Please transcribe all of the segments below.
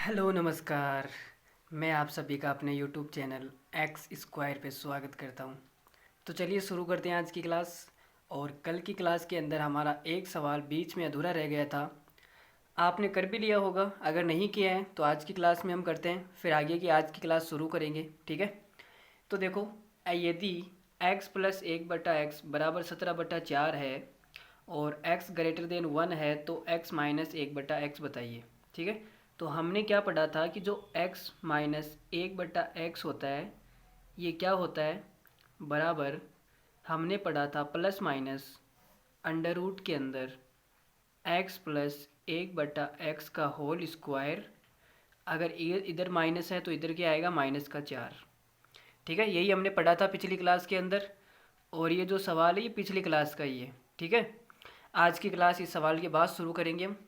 Hello नमस्कार। मैं आप सभी का अपने यूट्यूब चैनल एक्स स्क्वायर पे स्वागत करता हूँ। तो चलिए शुरू करते हैं आज की क्लास। और कल की क्लास के अंदर हमारा एक सवाल बीच में अधूरा रह गया था, आपने कर भी लिया होगा। अगर नहीं किया है तो आज की क्लास में हम करते हैं, फिर आगे की आज की क्लास शुरू करेंगे, ठीक है। तो देखो, यदि x प्लस 1/x बराबर 17/4 है और x ग्रेटर देन 1 है तो x माइनस 1/x बताइए, ठीक है। तो हमने क्या पढ़ा था कि जो x माइनस 1/x होता है ये क्या होता है, बराबर हमने पढ़ा था प्लस माइनस अंडर रूट के अंदर x प्लस 1/x का होल स्क्वायर। अगर इधर माइनस है तो इधर क्या आएगा, -4, ठीक है। यही हमने पढ़ा था पिछली क्लास के अंदर। और ये जो सवाल है ये पिछली क्लास का ही है, ठीक है। आज की क्लास इस सवाल के बाद शुरू करेंगे हम।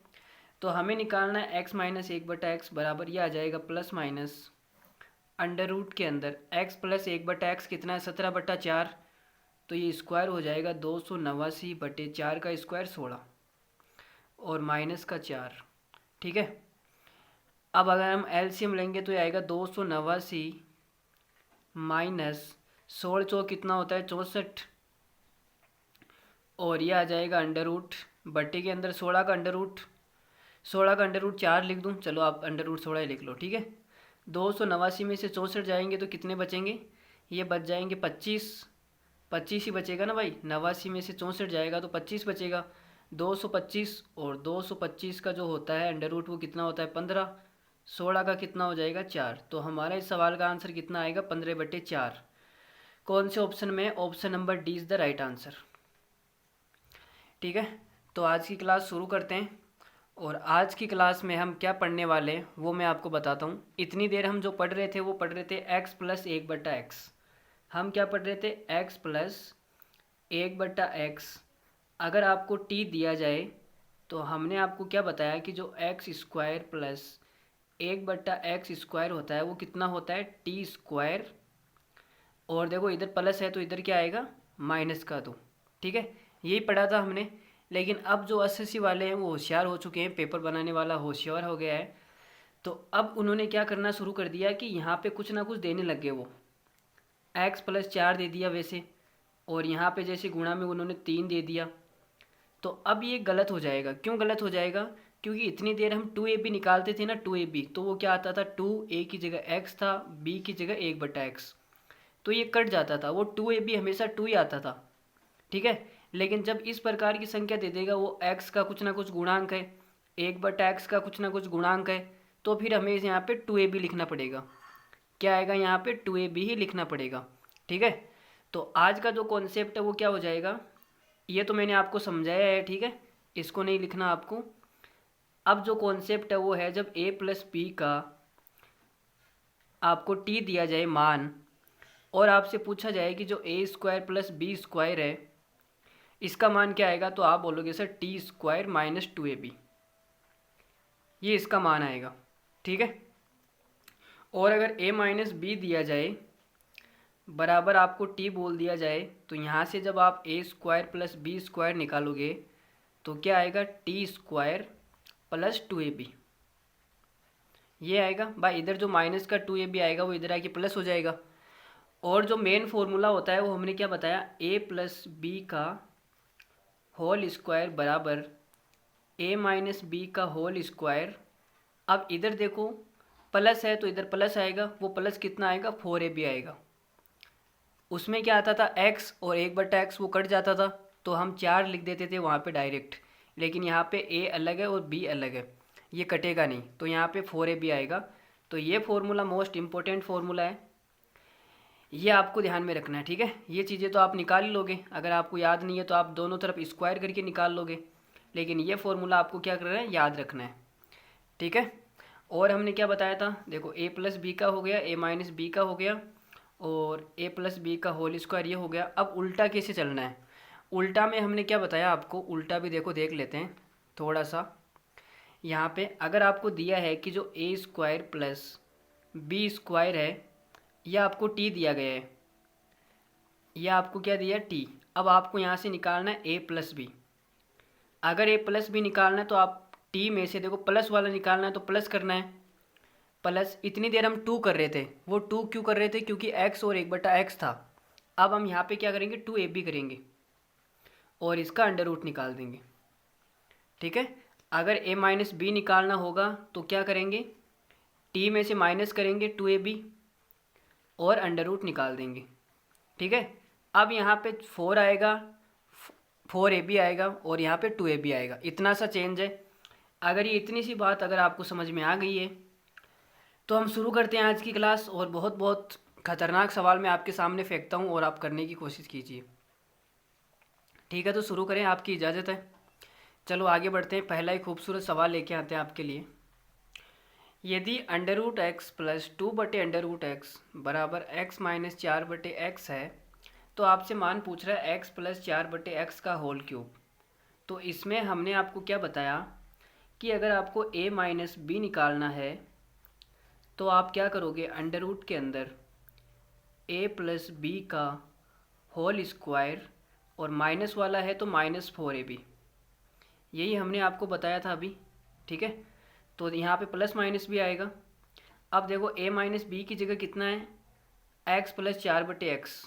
तो हमें निकालना है x माइनस 1/x बराबर, ये आ जाएगा प्लस माइनस अंडर रूट के अंदर x प्लस 1/x कितना है, 17/4। तो ये स्क्वायर हो जाएगा 289/4 का स्क्वायर 16 और -4, ठीक है। अब अगर हम एलसीएम लेंगे तो ये आएगा 289 माइनस 16 कितना होता है, 64। और ये आ जाएगा अंडर रूट बट्टे के अंदर 16 का अंडर रूट, 16 का अंडर रूट 4 लिख दूँ, चलो आप अंडर रूट 16 लिख लो, ठीक है। 289 में से 64 जाएंगे तो कितने बचेंगे, ये बच जाएंगे 25, 25 ही बचेगा ना भाई। 89 में से 64 जाएगा तो 25 बचेगा, 225। और 225 का जो होता है अंडर रूट वो कितना होता है, 15। 16 का कितना हो जाएगा, 4। तो हमारा इस सवाल का आंसर कितना आएगा, 15/4। कौन से ऑप्शन में, option number D is the right answer, ठीक है। तो आज की क्लास शुरू करते हैं। और आज की क्लास में हम क्या पढ़ने वाले हैं वो मैं आपको बताता हूँ। इतनी देर हम जो पढ़ रहे थे वो पढ़ रहे थे x प्लस 1/x। हम क्या पढ़ रहे थे, x प्लस 1/x। अगर आपको t दिया जाए तो हमने आपको क्या बताया कि जो x square plus 1/x square होता है वो कितना होता है, टी स्क्वायर। और देखो इधर प्लस है तो इधर क्या आएगा, माइनस का 2, ठीक है। यही पढ़ा था हमने। लेकिन अब जो एसएससी वाले हैं वो होशियार हो चुके हैं, पेपर बनाने वाला होशियार हो गया है। तो अब उन्होंने क्या करना शुरू कर दिया कि यहाँ पे कुछ ना कुछ देने लग गए। वो x+4 दे दिया वैसे, और यहाँ पे जैसे गुणा में उन्होंने 3 दे दिया। तो अब ये गलत हो जाएगा। क्यों गलत हो जाएगा, क्योंकि इतनी देर हम 2ab निकालते थे ना, 2ab, तो वो क्या आता था, 2a की जगह x था, b की जगह 1/x। तो ये कट जाता था, वो 2ab हमेशा 2 ही आता था, ठीक है। लेकिन जब इस प्रकार की संख्या दे देगा, वो x का कुछ ना कुछ गुणांक है, 1/x का कुछ ना कुछ गुणांक है, तो फिर हमें यहाँ पे 2ab लिखना पड़ेगा। क्या आएगा यहाँ पे, 2ab ही लिखना पड़ेगा, ठीक है। तो आज का जो कॉन्सेप्ट है वो क्या हो जाएगा, ये तो मैंने आपको समझाया है, ठीक है, इसको नहीं लिखना आपको। अब जो कॉन्सेप्ट है वो है, जब a प्लस बी का आपको t दिया जाए मान, और आपसे पूछा जाए कि जो a square plus B square है इसका मान क्या आएगा, तो आप बोलोगे sir T square minus 2ab, ये इसका मान आएगा, ठीक है। और अगर a माइनस बी दिया जाए बराबर आपको t बोल दिया जाए, तो यहाँ से जब आप a square plus B square निकालोगे तो क्या आएगा, टी स्क्वायर प्लस 2ab, ये आएगा भाई। इधर जो माइनस का 2ab आएगा वो इधर आके प्लस हो जाएगा। और जो मेन फॉर्मूला होता है वो हमने क्या बताया, a प्लस बी का होल स्क्वायर बराबर a माइनस बी का होल स्क्वायर। अब इधर देखो प्लस है तो इधर प्लस आएगा, वो प्लस कितना आएगा, 4ab आएगा। उसमें क्या आता था, x और 1/x वो कट जाता था, तो हम 4 लिख देते थे वहाँ पे डायरेक्ट। लेकिन यहाँ पे a अलग है और b अलग है, ये कटेगा नहीं, तो यहाँ पे 4ab आएगा। तो ये फार्मूला मोस्ट इम्पोर्टेंट फार्मूला है, ये आपको ध्यान में रखना है, ठीक है। ये चीज़ें तो आप निकाल ही लोगे, अगर आपको याद नहीं है तो आप दोनों तरफ स्क्वायर करके निकाल लोगे, लेकिन ये फार्मूला आपको क्या करना है, याद रखना है, ठीक है। और हमने क्या बताया था, देखो a प्लस बी का हो गया, a माइनस बी का हो गया, और a प्लस बी का होल स्क्वायर ये हो गया। अब उल्टा कैसे चलना है, उल्टा में हमने क्या बताया आपको, उल्टा भी देखो देख लेते हैं थोड़ा सा। यहाँ पे अगर आपको दिया है कि जो a square plus B square है, यह आपको t दिया गया है, यह आपको क्या दिया है, t। अब आपको यहाँ से निकालना है a प्लस बी। अगर a प्लस बी निकालना है तो आप t में से देखो प्लस वाला निकालना है तो प्लस करना है, प्लस इतनी देर हम 2 कर रहे थे, वो 2 क्यों कर रहे थे, क्योंकि x और 1/x था। अब हम यहाँ पे क्या करेंगे, 2ab करेंगे और इसका अंडर रूट निकाल देंगे। ठीक है, अगर a माइनस बी निकालना होगा तो क्या करेंगे, t में से माइनस करेंगे 2ab और अंडर रूट निकाल देंगे। ठीक है, अब यहाँ पे 4 आएगा, 4ab आएगा और यहाँ पे 2ab आएगा, इतना सा चेंज है। अगर ये इतनी सी बात अगर आपको समझ में आ गई है तो हम शुरू करते हैं आज की क्लास। और बहुत बहुत ख़तरनाक सवाल मैं आपके सामने फेंकता हूँ और आप करने की कोशिश कीजिए। ठीक है, तो शुरू करें, आपकी इजाज़त है। चलो आगे बढ़ते हैं, पहला ही खूबसूरत सवाल लेके आते हैं आपके लिए। यदि under root x plus 2/√x बराबर x माइनस 4/x है तो आपसे मान पूछ रहा है x प्लस 4/x का होल क्यूब। तो इसमें हमने आपको क्या बताया कि अगर आपको a माइनस बी निकालना है तो आप क्या करोगे, अंडर रूट के अंदर a प्लस बी का होल स्क्वायर और माइनस वाला है तो -4ab, यही हमने आपको बताया था अभी। ठीक है, तो यहाँ पे प्लस माइनस भी आएगा। अब देखो a माइनस बी की जगह कितना है, x प्लस 4/x।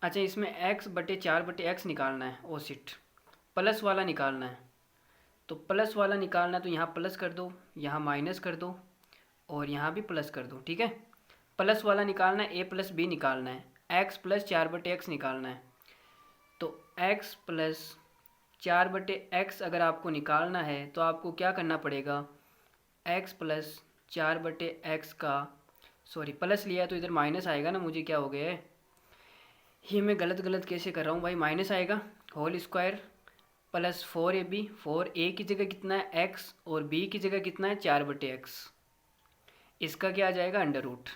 अच्छा, इसमें x/4/x निकालना है, ओ शिट, प्लस वाला निकालना है। तो प्लस वाला निकालना है तो यहाँ प्लस कर दो, यहाँ माइनस कर दो और यहाँ भी प्लस कर दो। ठीक है, प्लस वाला निकालना है, a प्लस बी निकालना है, x प्लस 4/x निकालना है। तो x प्लस 4/x अगर आपको निकालना है तो आपको क्या करना पड़ेगा, x प्लस 4/x का, सॉरी प्लस लिया है तो इधर माइनस आएगा ना, मुझे क्या हो गया है, ये मैं गलत कैसे कर रहा हूँ भाई, माइनस आएगा, whole square plus 4ab, 4a की जगह कितना है x और b की जगह कितना है 4/x, इसका क्या आ जाएगा अंडर रूट।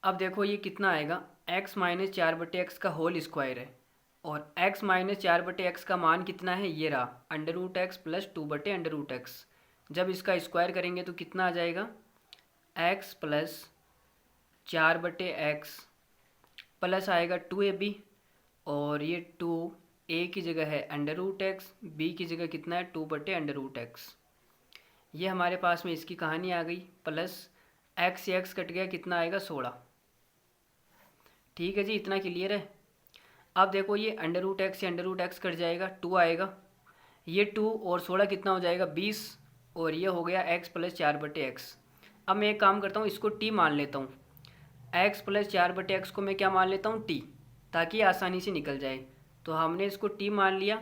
अब देखो ये कितना आएगा, x माइनस 4/x का होल स्क्वायर है और x माइनस 4/x का मान कितना है, ये रहा √x प्लस 2/√x। जब इसका स्क्वायर करेंगे तो कितना आ जाएगा, x प्लस 4/x प्लस आएगा 2ab और ये 2a की जगह है √x, b की जगह कितना है 2/√x। ये हमारे पास में इसकी कहानी आ गई, प्लस x से x कट गया, कितना आएगा 16। ठीक है जी, इतना क्लियर है। अब देखो ये √x से √x कट जाएगा, 2 आएगा, ये 2 और 16 कितना हो जाएगा 20 और ये हो गया x प्लस 4/x। अब मैं एक काम करता हूँ, इसको t मान लेता हूँ, x प्लस 4/x को मैं क्या मान लेता हूँ t, ताकि आसानी से निकल जाए। तो हमने इसको t मान लिया,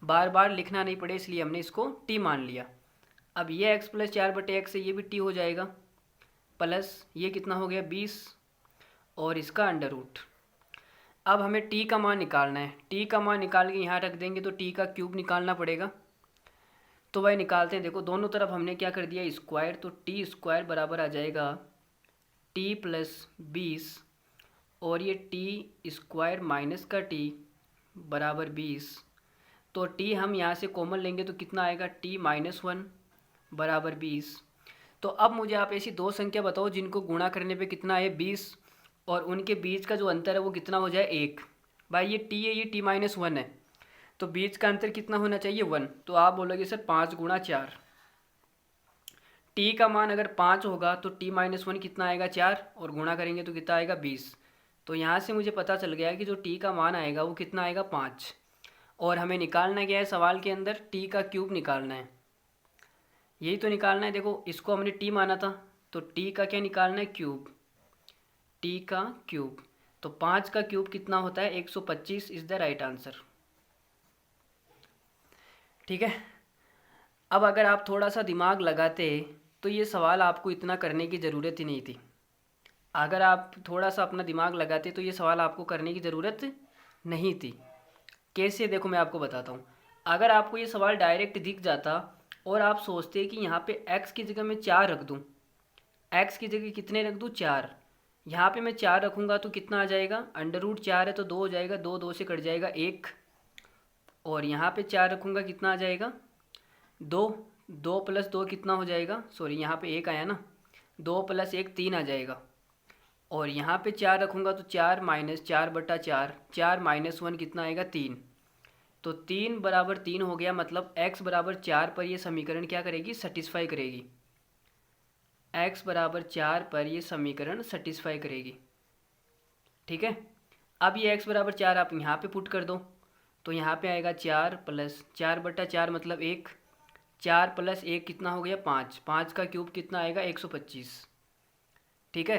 बार बार लिखना नहीं पड़े इसलिए हमने इसको t मान लिया। अब ये x प्लस 4/x से ये भी t हो जाएगा, प्लस ये कितना हो गया 20 और इसका अंडर रूट। अब हमें t का मान निकालना है, t का मान निकाल के यहाँ रख देंगे तो t का क्यूब निकालना पड़ेगा। तो भाई निकालते हैं, देखो दोनों तरफ हमने क्या कर दिया स्क्वायर, तो t स्क्वायर बराबर आ जाएगा t प्लस 20 और ये t स्क्वायर माइनस का t बराबर 20। तो t हम यहाँ से कॉमन लेंगे तो कितना आएगा, t माइनस 1 बराबर 20। तो अब मुझे आप ऐसी दो संख्या बताओ जिनको गुणा करने पे कितना है 20 और उनके बीच का जो अंतर है वो कितना हो जाए 1। भाई ये t है, ये t माइनस 1 है, तो बीच का अंतर कितना होना चाहिए 1। तो आप बोलोगे सर 5 गुणा 4, t का मान अगर 5 होगा तो t माइनस 1 कितना आएगा 4 और गुणा करेंगे तो कितना आएगा 20। तो यहाँ से मुझे पता चल गया कि जो t का मान आएगा वो कितना आएगा 5 और हमें निकालना क्या है सवाल के अंदर, t का क्यूब निकालना है, यही तो निकालना है। देखो इसको हमने t माना था तो t का क्या निकालना है क्यूब, t का क्यूब। तो 5 का क्यूब कितना होता है 125 इज़ द राइट आंसर। ठीक है, अब अगर आप थोड़ा सा दिमाग लगाते तो ये सवाल आपको इतना करने की ज़रूरत ही नहीं थी। अगर आप थोड़ा सा अपना दिमाग लगाते तो ये सवाल आपको करने की ज़रूरत नहीं थी। कैसे, देखो मैं आपको बताता हूँ। अगर आपको ये सवाल डायरेक्ट दिख जाता और आप सोचते कि यहाँ पे x की जगह मैं 4 रख दूँ, x की जगह कितने रख दूँ 4, यहाँ पे मैं 4 रखूँगा तो कितना आ जाएगा, √4 है तो 2 हो जाएगा, 2 2 से कट जाएगा 1 और यहाँ पे 4 रखूँगा कितना आ जाएगा 2, 2 प्लस 2 कितना हो जाएगा, सॉरी यहाँ पे 1 आया ना, 2 प्लस 1 3 आ जाएगा और यहाँ पे 4 रखूँगा तो 4 माइनस 4/4, 4 माइनस 1 कितना आएगा 3। तो 3 बराबर 3 हो गया, मतलब x बराबर 4 पर ये समीकरण क्या करेगी, सेटिस्फाई करेगी। x बराबर 4 पर ये समीकरण सेटिस्फाई करेगी। ठीक है, अब ये x बराबर 4 आप यहाँ पे पुट कर दो, तो यहाँ पे आएगा 4 प्लस 4/4 मतलब 1, 4 प्लस 1 कितना हो गया 5, 5 का क्यूब कितना आएगा 125। ठीक है,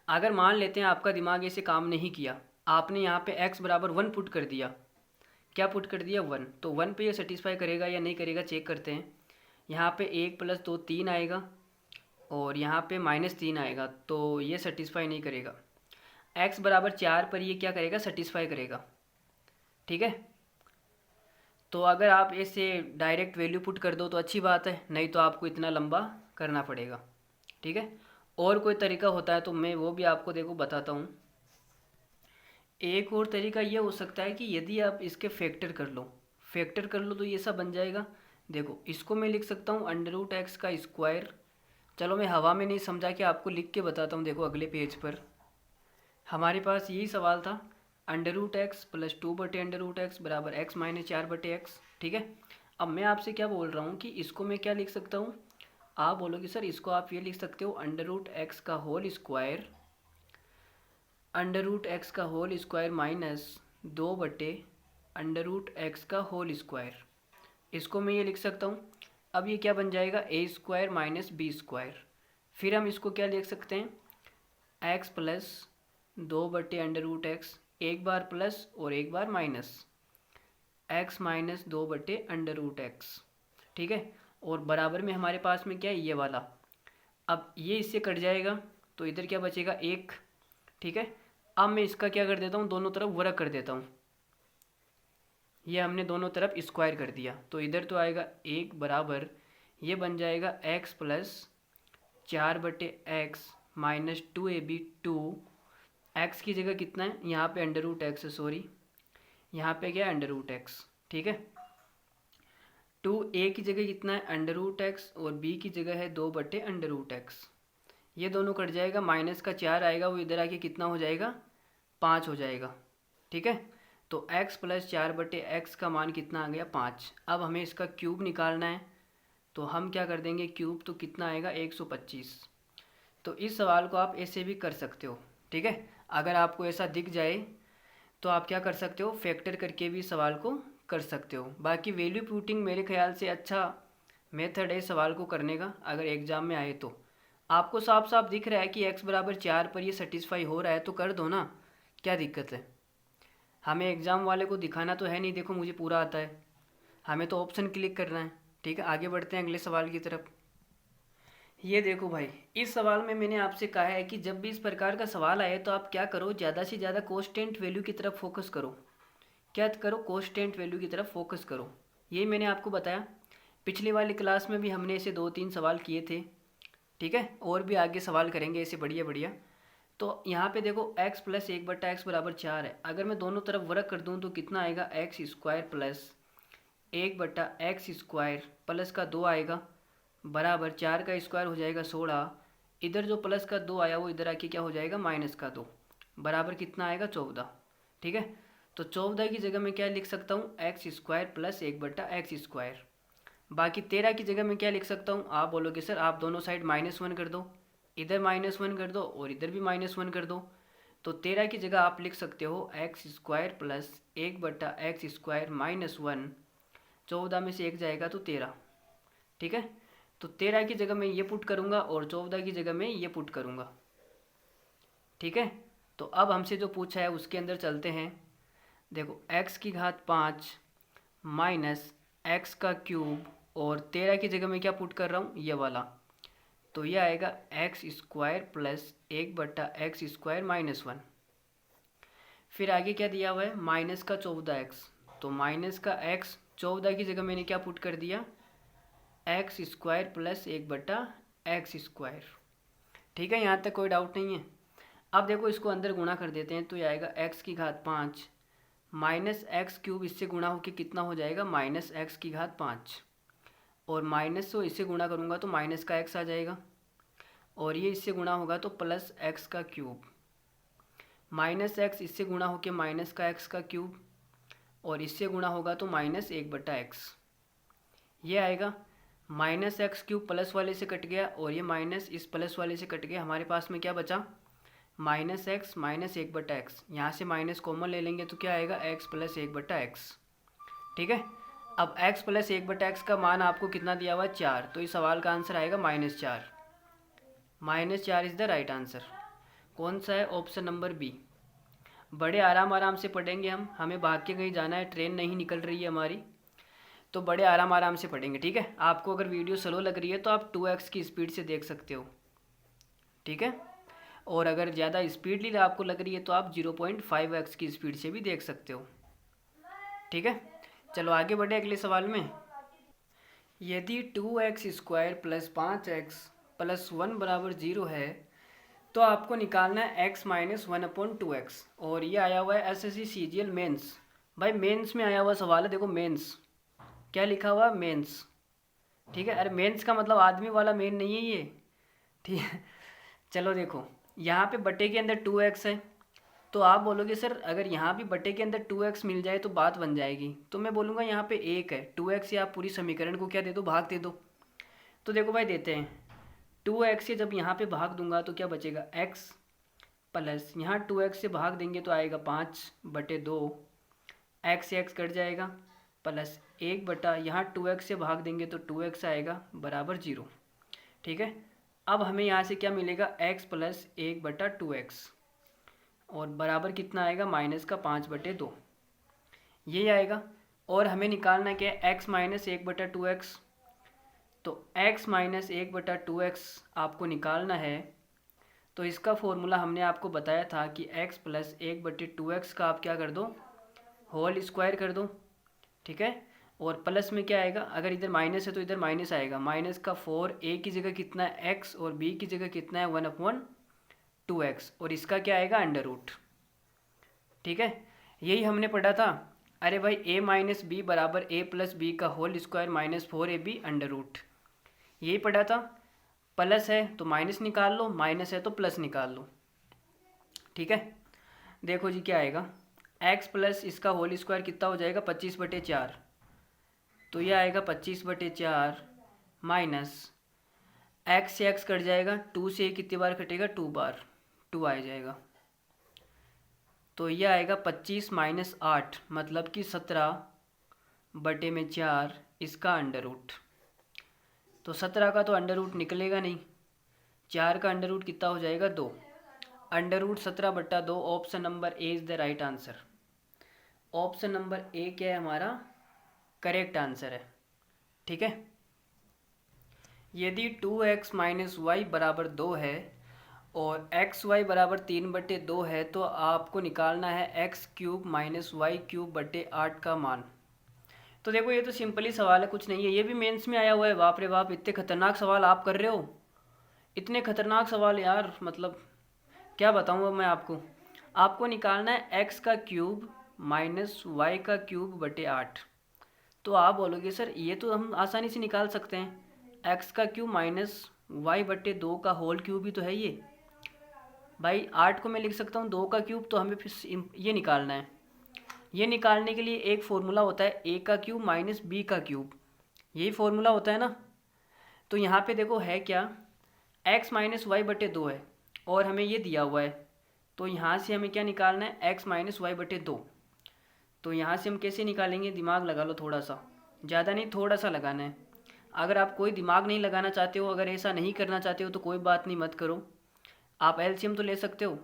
अगर मान लेते हैं आपका दिमाग ऐसे काम नहीं किया, आपने यहाँ पे x बराबर 1 पुट कर दिया, क्या पुट कर दिया 1, तो 1 पे ये सेटिस्फाई करेगा या नहीं करेगा चेक करते हैं। यहाँ पे 1 + 2 3 आएगा और यहाँ पे -3 आएगा, तो ये सेटिस्फाई नहीं करेगा। x बराबर 4 पर ये क्या करेगा सेटिस्फाई करेगा। ठीक है, तो अगर आप इसे डायरेक्ट वैल्यू पुट कर दो तो अच्छी बात है, नहीं तो आपको इतना लंबा करना पड़ेगा। ठीक है, और कोई तरीका होता है तो मैं वो भी आपको देखो बताता हूँ। एक और तरीका ये हो सकता है कि यदि आप इसके फैक्टर कर लो तो ये सब बन जाएगा। देखो इसको मैं लिख सकता हूँ √x का स्क्वायर। चलो मैं हवा में नहीं समझा के आपको लिख के बताता हूँ। देखो अगले पेज पर हमारे पास यही सवाल था, √x + 2/√x बराबर x - 4/x। ठीक है, अब मैं आपसे क्या बोल रहा हूँ कि इसको मैं क्या लिख सकता हूँ, आप बोलोगे सर इसको आप ये लिख सकते हो √x का होल स्क्वायर, √x का होल स्क्वायर -2/√x का होल स्क्वायर। इसको मैं ये लिख सकता हूँ। अब ये क्या बन जाएगा a² - b²। फिर हम इसको क्या लिख सकते हैं x + 2/√x, एक बार प्लस और एक बार माइनस, x - 2/√x। ठीक है, और बराबर में हमारे पास में क्या है ये वाला। अब ये इससे कट जाएगा तो इधर क्या बचेगा 1। ठीक है, अब मैं इसका क्या कर देता हूँ, दोनों तरफ वर्ग कर देता हूँ। ये हमने दोनों तरफ स्क्वायर कर दिया तो इधर तो आएगा 1 बराबर ये बन जाएगा x + 4/x - 2ab 2। x की जगह कितना है यहाँ पे √x, सॉरी यहाँ पे क्या है √x। ठीक है, 2a की जगह कितना है √x और b की जगह है 2/√x। ये दोनों कट जाएगा, माइनस का 4 आएगा वो इधर आके कितना हो जाएगा 5 हो जाएगा। ठीक है, तो x + 4/x का मान कितना आ गया 5। अब हमें इसका क्यूब निकालना है तो हम क्या कर देंगे क्यूब, तो कितना आएगा 125। तो इस सवाल को आप ऐसे भी कर सकते हो। ठीक है, अगर आपको ऐसा दिख जाए तो आप क्या कर सकते हो फैक्टर करके भी सवाल को कर सकते हो। बाकी वैल्यू पुटिंग मेरे ख्याल से अच्छा मेथड है सवाल को करने का। अगर एग्ज़ाम में आए तो आपको साफ साफ दिख रहा है कि x बराबर 4 पर ये सेटिस्फाई हो रहा है तो कर दो ना, क्या दिक्कत है। हमें एग्ज़ाम वाले को दिखाना तो है नहीं, देखो मुझे पूरा आता है, हमें तो ऑप्शन क्लिक करना है। ठीक है, आगे बढ़ते हैं अगले सवाल की तरफ। ये देखो भाई, इस सवाल में मैंने आपसे कहा है कि जब भी इस प्रकार का सवाल आए तो आप क्या करो, ज़्यादा से ज़्यादा कांस्टेंट वैल्यू की तरफ फोकस करो। क्या करो, कांस्टेंट वैल्यू की तरफ फोकस करो। यही मैंने आपको बताया, पिछली वाली क्लास में भी हमने ऐसे 2-3 सवाल किए थे। ठीक है, और भी आगे सवाल करेंगे ऐसे बढ़िया बढ़िया। तो यहाँ पे देखो x + 1/x बराबर 4 है। अगर मैं दोनों तरफ वर्ग कर दूँ तो कितना आएगा x² + 1/x² प्लस का 2 आएगा बराबर 4 का स्क्वायर हो जाएगा 16। इधर जो प्लस का 2 आया वो इधर आके क्या हो जाएगा -2 बराबर कितना आएगा 14। ठीक है, तो 14 की जगह मैं क्या लिख सकता हूँ x² + 1/x²। बाकी 13 की जगह मैं क्या लिख सकता हूँ, आप बोलोगे सर आप दोनों साइड -1 कर दो, इधर -1 कर दो और इधर भी -1 कर दो। तो 13 की जगह आप लिख सकते हो x² + 1/x² -1। 14 में से 1 जाएगा तो 13। ठीक है, तो 13 की जगह मैं ये पुट करूँगा और 14 की जगह मैं ये पुट करूँगा। ठीक है, तो अब हमसे जो पूछा है उसके अंदर चलते हैं। देखो x⁵ माइनस x³ और 13 की जगह मैं क्या पुट कर रहा हूँ ये वाला, तो ये आएगा x² + 1/x² -1। फिर आगे क्या दिया हुआ है -14x, तो -x 14 की जगह मैंने क्या पुट कर दिया x² + 1/x²। ठीक है, यहाँ तक कोई डाउट नहीं है। अब देखो इसको अंदर गुणा कर देते हैं तो ये आएगा x⁵ -x³ इससे गुणा होकर कितना हो जाएगा -x⁵ और माइनस को इससे गुणा करूँगा तो माइनस का x आ जाएगा और ये इससे गुणा होगा तो +x³ -x इससे गुणा होकर -x³ और इससे गुणा होगा तो -1/x ये आएगा माइनस एक्स क्यूब प्लस वाले से कट गया और ये माइनस इस प्लस वाले से कट गया, हमारे पास में क्या बचा माइनस एक्स माइनस 1/x। यहाँ से माइनस कॉमन ले लेंगे तो क्या आएगा एक्स प्लस 1/x। ठीक है, अब x प्लस 1/x का मान आपको कितना दिया हुआ है 4, तो इस सवाल का आंसर आएगा -4। -4 इज़ द राइट आंसर। कौन सा है? Option number B. बड़े आराम आराम से पढ़ेंगे हम, हमें भाग के कहीं जाना है, ट्रेन नहीं निकल रही है हमारी, तो बड़े आराम आराम से पढ़ेंगे। ठीक है, आपको अगर वीडियो स्लो लग रही है तो आप 2x की स्पीड से देख सकते हो। ठीक है, और अगर ज़्यादा स्पीडली आपको लग रही है तो आप 0.5x की स्पीड से भी देख सकते हो। ठीक है, चलो आगे बढ़े अगले सवाल में। यदि 2x² प्लस 5x प्लस 1 बराबर 0 है तो आपको निकालना है x माइनस 1/2x। और ये आया हुआ है SSC CGL मेंस। भाई मेंस में आया हुआ सवाल है, देखो मेंस क्या लिखा हुआ मेंस। ठीक है, अरे मेंस का मतलब आदमी वाला मेन नहीं है ये। ठीक है, चलो देखो यहाँ पे बटे के अंदर 2x है, तो आप बोलोगे सर अगर यहाँ भी बटे के अंदर 2x मिल जाए तो बात बन जाएगी, तो मैं बोलूँगा यहाँ पे 1 है 2x, या आप पूरी समीकरण को क्या दे दो भाग दे दो। तो देखो भाई देते हैं 2x से जब यहाँ पे भाग दूंगा तो क्या बचेगा x प्लस यहाँ 2x से भाग देंगे तो आएगा 5/2, x से x कट जाएगा प्लस 1 बटा यहाँ 2x से भाग देंगे तो 2x आएगा बराबर 0। ठीक है, अब हमें यहाँ से क्या मिलेगा x प्लस 1/2x और बराबर कितना आएगा माइनस का 5/2, यही आएगा। और हमें निकालना क्या है x माइनस 1/2x, तो x माइनस 1/2x आपको निकालना है। तो इसका फॉर्मूला हमने आपको बताया था कि x प्लस 1/2x का आप क्या कर दो होल स्क्वायर कर दो। ठीक है, और प्लस में क्या आएगा, अगर इधर माइनस है तो इधर माइनस आएगा, माइनस का 4, a की जगह कितना है x और b की जगह कितना है 1/2x और इसका क्या आएगा अंडर रूट। ठीक है, यही हमने पढ़ा था। अरे भाई a माइनस बी बराबर a प्लस बी का whole square minus 4ab under root, यही पढ़ा था। प्लस है तो माइनस निकाल लो, माइनस है तो प्लस निकाल लो। ठीक है, देखो जी क्या आएगा x प्लस इसका होल स्क्वायर कितना हो जाएगा 25/4, तो यह आएगा 25/4 माइनस x से x कट जाएगा, 2 से कितनी बार कटेगा 2 बार, 2 आ जाएगा, तो यह आएगा 25 माइनस 8 मतलब कि 17/4 इसका अंडर रूट। तो 17 का तो अंडर रूट निकलेगा नहीं, 4 का अंडर रूट कितना हो जाएगा 2, under root 17/2। Option number A is the right answer. Option number A क्या है हमारा करेक्ट आंसर है। ठीक है, यदि 2x माइनस वाई बराबर 2 है और एक्स वाई बराबर 3/2 है तो आपको निकालना है x³ माइनस y³/8 का मान। तो देखो ये तो सिंपली सवाल है, कुछ नहीं है, ये भी मेंस में आया हुआ है। बाप रे बाप, इतने खतरनाक सवाल आप कर रहे हो, इतने खतरनाक सवाल यार, मतलब क्या बताऊँ अब मैं आपको। आपको निकालना है x³ माइनस y³/8। तो आप बोलोगे सर ये तो हम आसानी से निकाल सकते हैं, x³ माइनस y/2 का होल क्यूब ही तो है ये। भाई 8 को मैं लिख सकता हूँ 2 का क्यूब, तो हमें फिर ये निकालना है। ये निकालने के लिए एक फ़ॉर्मूला होता है a³ माइनस b³, यही फार्मूला होता है ना। तो यहाँ पे देखो है क्या x माइनस y/2 है और हमें ये दिया हुआ है, तो यहाँ से हमें क्या निकालना है x माइनस y/2। तो यहाँ से हम कैसे निकालेंगे, दिमाग लगा लो थोड़ा सा, ज़्यादा नहीं थोड़ा सा लगाना है। अगर आप कोई दिमाग नहीं लगाना चाहते हो, अगर ऐसा नहीं करना चाहते हो तो कोई बात नहीं, मत करो। आप एलसीएम तो ले सकते हो,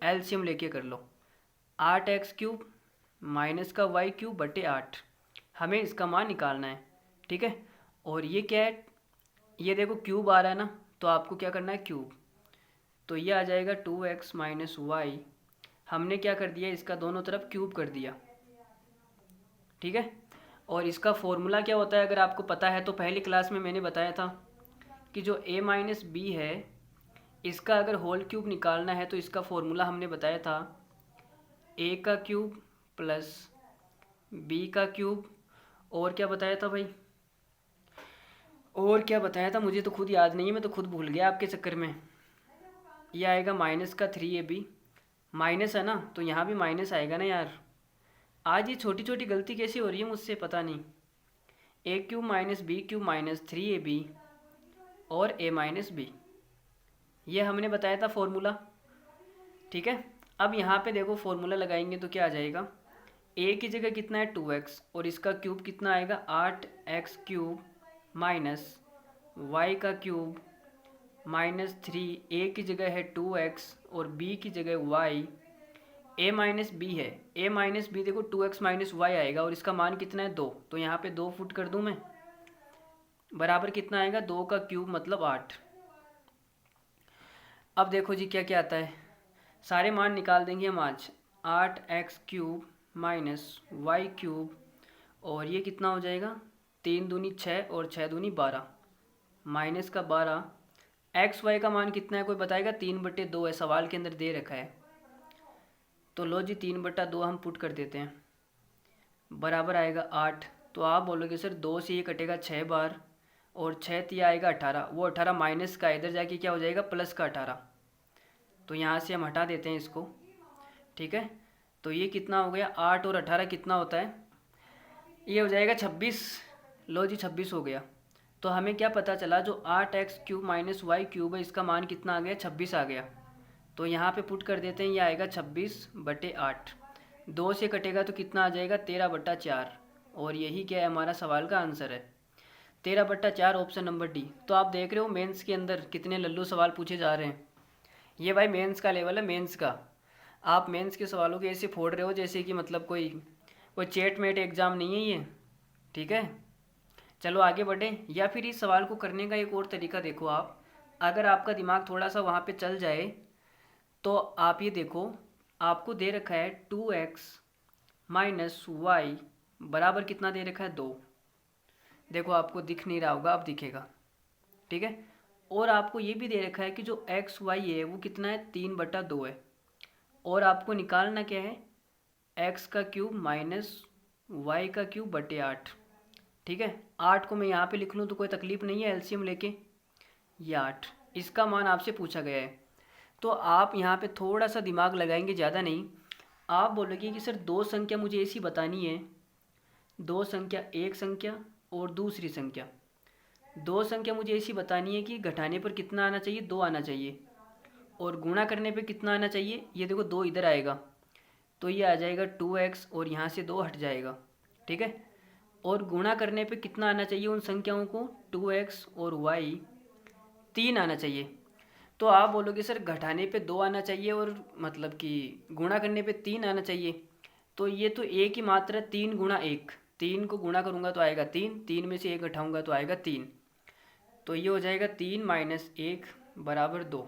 एलसीएम लेके कर लो। 8x³ माइनस का y³/8, हमें इसका मान निकालना है। ठीक है, और ये क्या है, ये देखो क्यूब आ रहा है ना, तो आपको क्या करना है क्यूब, तो ये आ जाएगा 2x माइनस वाई, हमने क्या कर दिया इसका दोनों तरफ क्यूब कर दिया। ठीक है, और इसका फॉर्मूला क्या होता है अगर आपको पता है तो पहली क्लास में मैंने बताया था कि जो a माइनस बी है इसका अगर होल क्यूब निकालना है तो इसका फॉर्मूला हमने बताया था a³ प्लस b³, और क्या बताया था भाई, और क्या बताया था मुझे तो खुद याद नहीं है, मैं तो खुद भूल गया आपके चक्कर में। ये आएगा माइनस का 3ab, माइनस है ना तो यहाँ भी माइनस आएगा ना यार। आज ये छोटी छोटी गलती कैसी हो रही है मुझसे पता नहीं। A cube minus b cube minus 3ab और a माइनस बी, ये हमने बताया था फॉर्मूला। ठीक है, अब यहाँ पे देखो फॉर्मूला लगाएंगे तो क्या आ जाएगा, a की जगह कितना है 2x और इसका क्यूब कितना आएगा 8x क्यूब माइनस y का क्यूब माइनस 3, a की जगह है 2x और b की जगह y, a माइनस बी है, a माइनस बी देखो 2x माइनस वाई आएगा और इसका मान कितना है 2, तो यहाँ पे 2 फुट कर दूँ मैं, बराबर कितना आएगा 2 का क्यूब मतलब 8। अब देखो जी क्या क्या आता है, सारे मान निकाल देंगे हम आज। 8x cube minus Y cube और ये कितना हो जाएगा 3 दूनी 6 और 6 दूनी 12 माइनस का 12, एक्स वाई का मान कितना है कोई बताएगा, 3/2 है, सवाल के अंदर दे रखा है। तो लो जी 3/2 हम पुट कर देते हैं, बराबर आएगा 8। तो आप बोलोगे सर 2 से ये कटेगा 6 बार और 6 तिया आएगा 18, वो 18 माइनस का इधर जाके क्या हो जाएगा प्लस का 18, तो यहाँ से हम हटा देते हैं इसको। ठीक है, तो ये कितना हो गया 8 और 18 कितना होता है, ये हो जाएगा 26। लो जी 26 हो गया। तो हमें क्या पता चला, जो 8x cube minus Y cube है इसका मान कितना आ गया 26 आ गया। तो यहाँ पे पुट कर देते हैं, ये आएगा 26/8, 2 से कटेगा तो कितना आ जाएगा 13/4 और यही क्या है हमारा सवाल का आंसर है 13/4 ऑप्शन नंबर डी। तो आप देख रहे हो मेंस के अंदर कितने लल्लू सवाल पूछे जा रहे हैं, ये भाई मेंस का लेवल है, मेंस का। आप मेंस के सवालों के ऐसे फोड़ रहे हो जैसे कि मतलब कोई चेट मेट एग्ज़ाम नहीं है ये। ठीक है, चलो आगे बढ़ें। या फिर इस सवाल को करने का एक और तरीका देखो आप, अगर आपका दिमाग थोड़ा सा वहाँ पे चल जाए तो आप ये देखो, आपको दे रखा है 2x माइनस वाई बराबर कितना दे रखा है 2, देखो आपको दिख नहीं रहा होगा, अब दिखेगा। ठीक है, और आपको ये भी दे रखा है कि जो एक्स वाई है वो कितना है 3/2 है और आपको निकालना क्या है एक्स का क्यूब माइनस वाई का क्यूब बटे 8। ठीक है, 8 को मैं यहाँ पे लिख लूँ तो कोई तकलीफ़ नहीं है, एलसीएम लेके ये 8, इसका मान आपसे पूछा गया है। तो आप यहाँ पे थोड़ा सा दिमाग लगाएंगे, ज़्यादा नहीं। आप बोलोगे कि सर 2 संख्या मुझे ऐसी बतानी है, 2 संख्या, एक संख्या और दूसरी संख्या, 2 संख्या मुझे ऐसी बतानी है कि घटाने पर कितना आना चाहिए 2 आना चाहिए और गुणा करने पे कितना आना चाहिए, ये देखो 2 इधर आएगा तो ये आ जाएगा 2x और यहाँ से 2 हट जाएगा। ठीक है, और गुणा करने पे कितना आना चाहिए उन संख्याओं को 2x और y 3 आना चाहिए। तो आप बोलोगे सर घटाने पे 2 आना चाहिए और मतलब कि गुणा करने पे 3 आना चाहिए, तो ये तो एक ही मात्रा 3 गुणा 1, 3 को गुणा करूँगा तो आएगा 3, 3 में से 1 घटाऊँगा तो आएगा 3, तो ये हो जाएगा 3 माइनस 1 बराबर 2।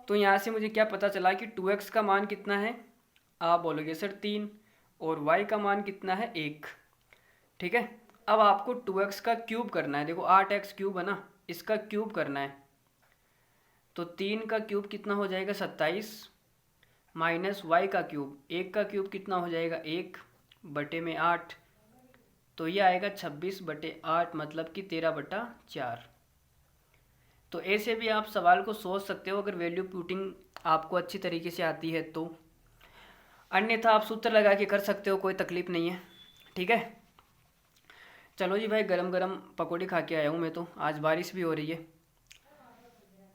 तो यहाँ से मुझे क्या पता चला कि 2x का मान कितना है, आप बोलोगे सर 3 और y का मान कितना है 1। ठीक है, अब आपको 2x का क्यूब करना है, देखो 8x क्यूब है ना, इसका क्यूब करना है। तो 3 का क्यूब कितना हो जाएगा 27 माइनस वाई का क्यूब, 1 का क्यूब कितना हो जाएगा 1 बटे में 8, तो ये आएगा 26/8 मतलब कि 13/4। तो ऐसे भी आप सवाल को सोच सकते हो अगर वैल्यू पुटिंग आपको अच्छी तरीके से आती है तो, अन्यथा आप सूत्र लगा के कर सकते हो, कोई तकलीफ़ नहीं है। ठीक है, चलो जी भाई गरम गरम पकौड़ी खा के आया हूँ मैं तो, आज बारिश भी हो रही है,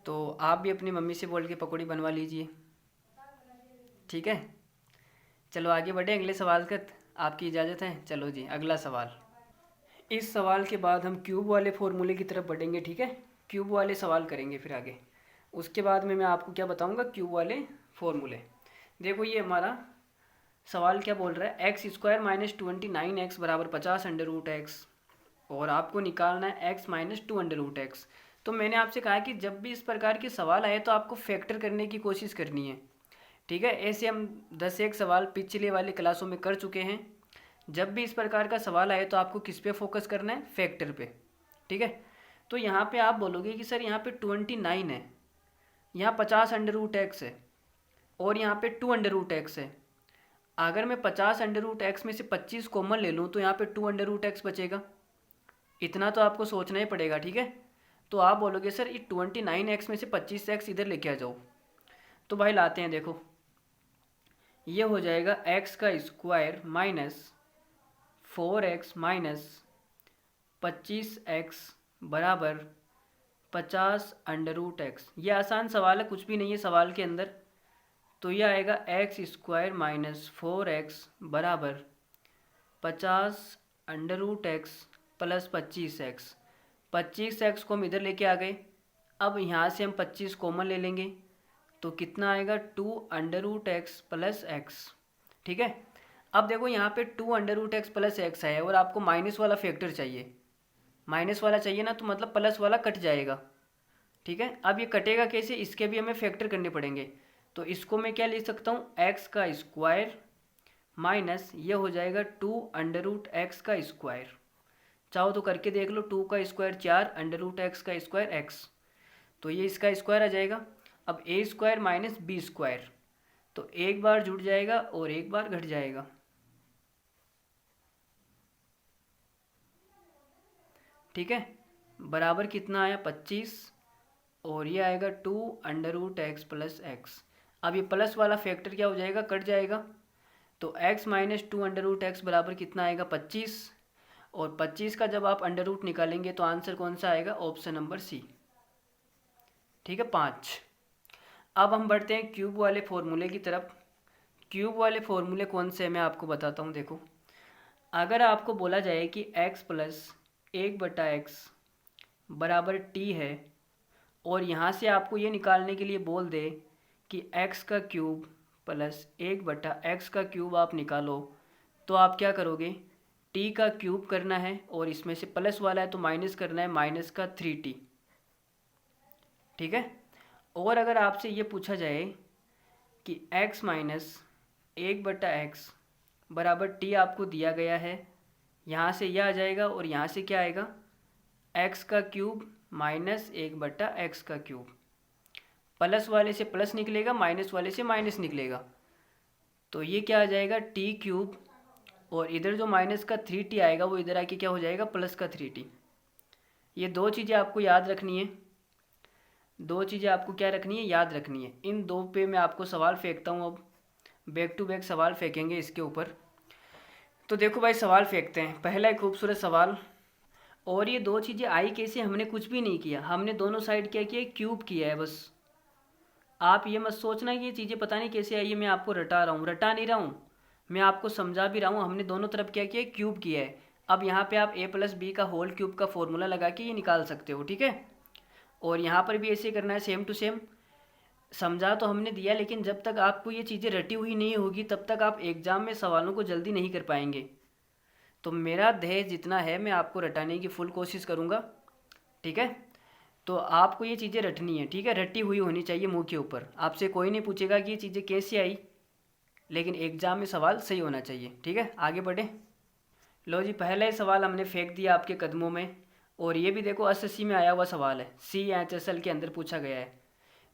तो आप भी अपनी मम्मी से बोल के पकौड़ी बनवा लीजिए। ठीक है, चलो आगे बढ़े अगले सवाल का, आपकी इजाज़त है। चलो जी अगला सवाल, इस सवाल के बाद हम क्यूब वाले फॉर्मूले की तरफ बढ़ेंगे। ठीक है, क्यूब वाले सवाल करेंगे फिर आगे, उसके बाद में मैं आपको क्या बताऊंगा क्यूब वाले फॉर्मूले। देखो ये हमारा सवाल क्या बोल रहा है, x² माइनस 29x बराबर 50√x और आपको निकालना है x माइनस 2√x। तो मैंने आपसे कहा कि जब भी इस प्रकार के सवाल आए तो आपको फैक्टर करने की कोशिश करनी है। ठीक है, ऐसे हम 10 सवाल पिछले वाले क्लासों में कर चुके हैं। जब भी इस प्रकार का सवाल आए तो आपको किस पे फोकस करना है, फैक्टर पे। ठीक है, तो यहाँ पे आप बोलोगे कि सर यहाँ पे 29 है, यहाँ 50√x है और यहाँ पे 2√x है। अगर मैं 50√x में से 25 कॉमन ले लूँ तो यहाँ पे 2√x बचेगा, इतना तो आपको सोचना ही पड़ेगा। ठीक है, तो आप बोलोगे सर ये 29x में से 25x इधर लेके आ जाओ, तो भाई लाते हैं। देखो ये हो जाएगा x² minus 4x minus 25x बराबर 50√x। ये आसान सवाल है, कुछ भी नहीं है सवाल के अंदर। तो ये आएगा x² माइनस 4x बराबर 50√x प्लस 25x। 25x को हम इधर लेके आ गए। अब यहाँ से हम 25 कॉमन ले लेंगे तो कितना आएगा 2√x प्लस x। ठीक है। अब देखो यहाँ पे 2√x प्लस x है और आपको माइनस वाला फैक्टर चाहिए। माइनस वाला चाहिए ना, तो मतलब प्लस वाला कट जाएगा। ठीक है। अब ये कटेगा कैसे, इसके भी हमें फैक्टर करने पड़ेंगे। तो इसको मैं क्या लिख सकता हूँ, x² माइनस ये हो जाएगा 2√x का स्क्वायर। चाहो तो करके देख लो, 2 का स्क्वायर 4, √x का स्क्वायर x, तो ये इसका स्क्वायर आ जाएगा। अब a² माइनस b², तो एक बार जुड़ जाएगा और एक बार घट जाएगा। ठीक है। बराबर कितना आया 25 और ये आएगा 2√x प्लस x। अब ये प्लस वाला फैक्टर क्या हो जाएगा, कट जाएगा। तो x माइनस 2√x बराबर कितना आएगा 25, और 25 का जब आप अंडर रूट निकालेंगे तो आंसर कौन सा आएगा, ऑप्शन नंबर सी। ठीक है 5। अब हम बढ़ते हैं क्यूब वाले फॉर्मूले की तरफ। क्यूब वाले फॉर्मूले कौन से हैं मैं आपको बताता हूँ। देखो, अगर आपको बोला जाए कि x प्लस 1/x बराबर t है और यहाँ से आपको ये निकालने के लिए बोल दे कि x का क्यूब प्लस 1/x का क्यूब आप निकालो, तो आप क्या करोगे, t का क्यूब करना है और इसमें से प्लस वाला है तो माइनस करना है, माइनस का 3t। ठीक है। और अगर आपसे ये पूछा जाए कि x माइनस 1/x बराबर t आपको दिया गया है, यहाँ से यह आ जाएगा और यहाँ से क्या आएगा, x का क्यूब माइनस 1/x का क्यूब। प्लस वाले से प्लस निकलेगा, माइनस वाले से माइनस निकलेगा, तो ये क्या आ जाएगा t क्यूब, और इधर जो माइनस का 3t आएगा वो इधर आके क्या हो जाएगा, प्लस का 3t। ये दो चीज़ें आपको याद रखनी है, दो चीज़ें आपको क्या रखनी है, याद रखनी है। इन दो पे मैं आपको सवाल फेंकता हूँ। अब बैक टू बैक सवाल फेंकेंगे इसके ऊपर। तो देखो भाई, सवाल फेंकते हैं। पहला एक खूबसूरत सवाल, और ये दो चीज़ें आई कैसे, हमने कुछ भी नहीं किया, हमने दोनों साइड क्या किया, क्यूब किया है बस। आप ये मत सोचना कि ये चीज़ें पता नहीं कैसे आई है, मैं आपको रटा रहा हूँ, रटा नहीं रहा हूँ, मैं आपको समझा भी रहा हूँ। हमने दोनों तरफ क्या किया, क्यूब किया है। अब यहाँ पे आप a प्लस बी का होल क्यूब का फॉर्मूला लगा के ये निकाल सकते हो। ठीक है। और यहाँ पर भी ऐसे करना है, सेम टू सेम। समझा तो हमने दिया, लेकिन जब तक आपको ये चीज़ें रटी हुई नहीं होगी तब तक आप एग्ज़ाम में सवालों को जल्दी नहीं कर पाएंगे। तो मेरा धैर्य जितना है मैं आपको रटाने की फुल कोशिश करूँगा। ठीक है। तो आपको ये चीज़ें रटनी है। ठीक है, रटी हुई होनी चाहिए मुंह के ऊपर। आपसे कोई नहीं पूछेगा कि ये चीज़ें कैसे आई, लेकिन एग्ज़ाम में सवाल सही होना चाहिए। ठीक है, आगे बढ़े। लो जी, पहला ही सवाल हमने फेंक दिया आपके कदमों में, और ये भी देखो SSC में आया हुआ सवाल है, CHSL के अंदर पूछा गया है।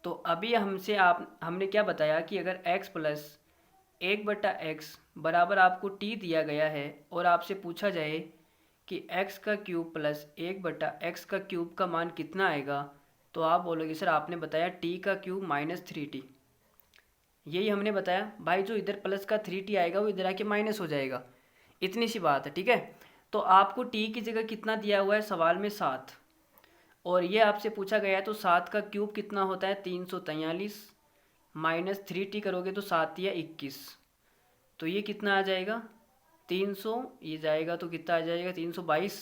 तो अभी हमने क्या बताया कि अगर x प्लस 1/x बराबर आपको t दिया गया है और आपसे पूछा जाए कि x का क्यूब प्लस 1/x का क्यूब का मान कितना आएगा, तो आप बोलोगे सर आपने बताया t का क्यूब माइनस 3t। यही हमने बताया भाई, जो इधर प्लस का 3t आएगा वो इधर आके माइनस हो जाएगा, इतनी सी बात है। ठीक है। तो आपको t की जगह कितना दिया हुआ है सवाल में, 7, और ये आपसे पूछा गया है। तो 7 का क्यूब कितना होता है, 343, माइनस 3t करोगे तो 7 या 21, तो ये कितना आ जाएगा 300, ये जाएगा तो कितना आ जाएगा 322।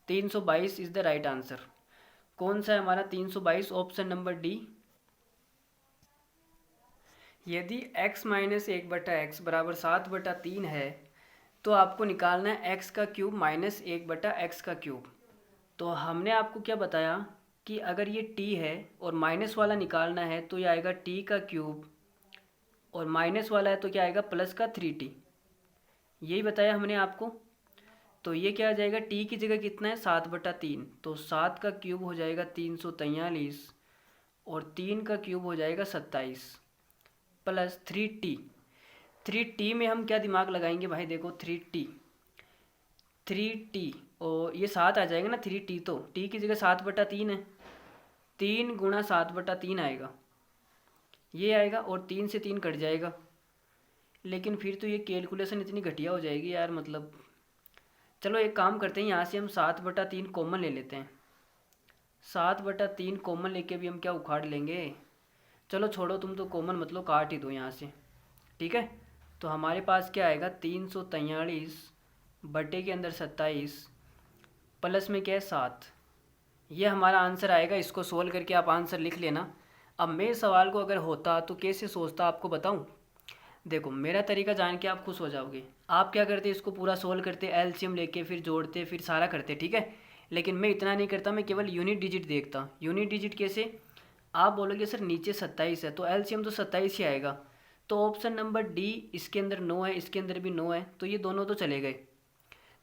322 इज़ द राइट आंसर। कौन सा है हमारा 322, ऑप्शन नंबर डी। यदि x माइनस 1/x बराबर 7/3 है तो आपको निकालना है x का क्यूब माइनस 1/x का क्यूब। तो हमने आपको क्या बताया कि अगर ये t है और माइनस वाला निकालना है तो ये आएगा t का क्यूब, और माइनस वाला है तो क्या आएगा प्लस का 3t। यही बताया हमने आपको। तो ये क्या आ जाएगा, t की जगह कितना है 7/3, तो 7 का क्यूब हो जाएगा 343, और 3 का क्यूब हो जाएगा 27, प्लस 3t। 3t में हम क्या दिमाग लगाएंगे भाई, देखो 3t और ये 7 आ जाएगा ना, 3t, तो t की जगह 7/3 है, 3 गुणा 7/3 आएगा, ये आएगा, और 3 से 3 कट जाएगा। लेकिन फिर तो ये कैलकुलेशन इतनी घटिया हो जाएगी यार, मतलब चलो एक काम करते हैं, यहाँ से हम 7/3 कॉमन ले लेते हैं। 7/3 कॉमन लेके भी हम क्या उखाड़ लेंगे। चलो छोड़ो, तुम तो कॉमन मतलब काट ही दो यहाँ से, ठीक है। तो हमारे पास क्या आएगा, 343 बटे के अंदर 27 प्लस में क्या है 7। ये हमारा आंसर आएगा। इसको सोल्व करके आप आंसर लिख लेना। अब मेरे सवाल को अगर होता तो कैसे सोचता आपको बताऊं। देखो मेरा तरीका जान के आप खुश हो जाओगे। आप क्या करते, इसको पूरा सोल्व करते, एलसीएम लेके फिर जोड़ते फिर सारा करते, ठीक है। लेकिन मैं इतना नहीं करता, मैं केवल यूनिट डिजिट देखता। यूनिट डिजिट कैसे, आप बोलोगे सर नीचे 27 है तो एलसीएम तो 27 ही आएगा। तो ऑप्शन नंबर डी, इसके अंदर 9 है, इसके अंदर भी 9 है, तो ये दोनों तो चले गए।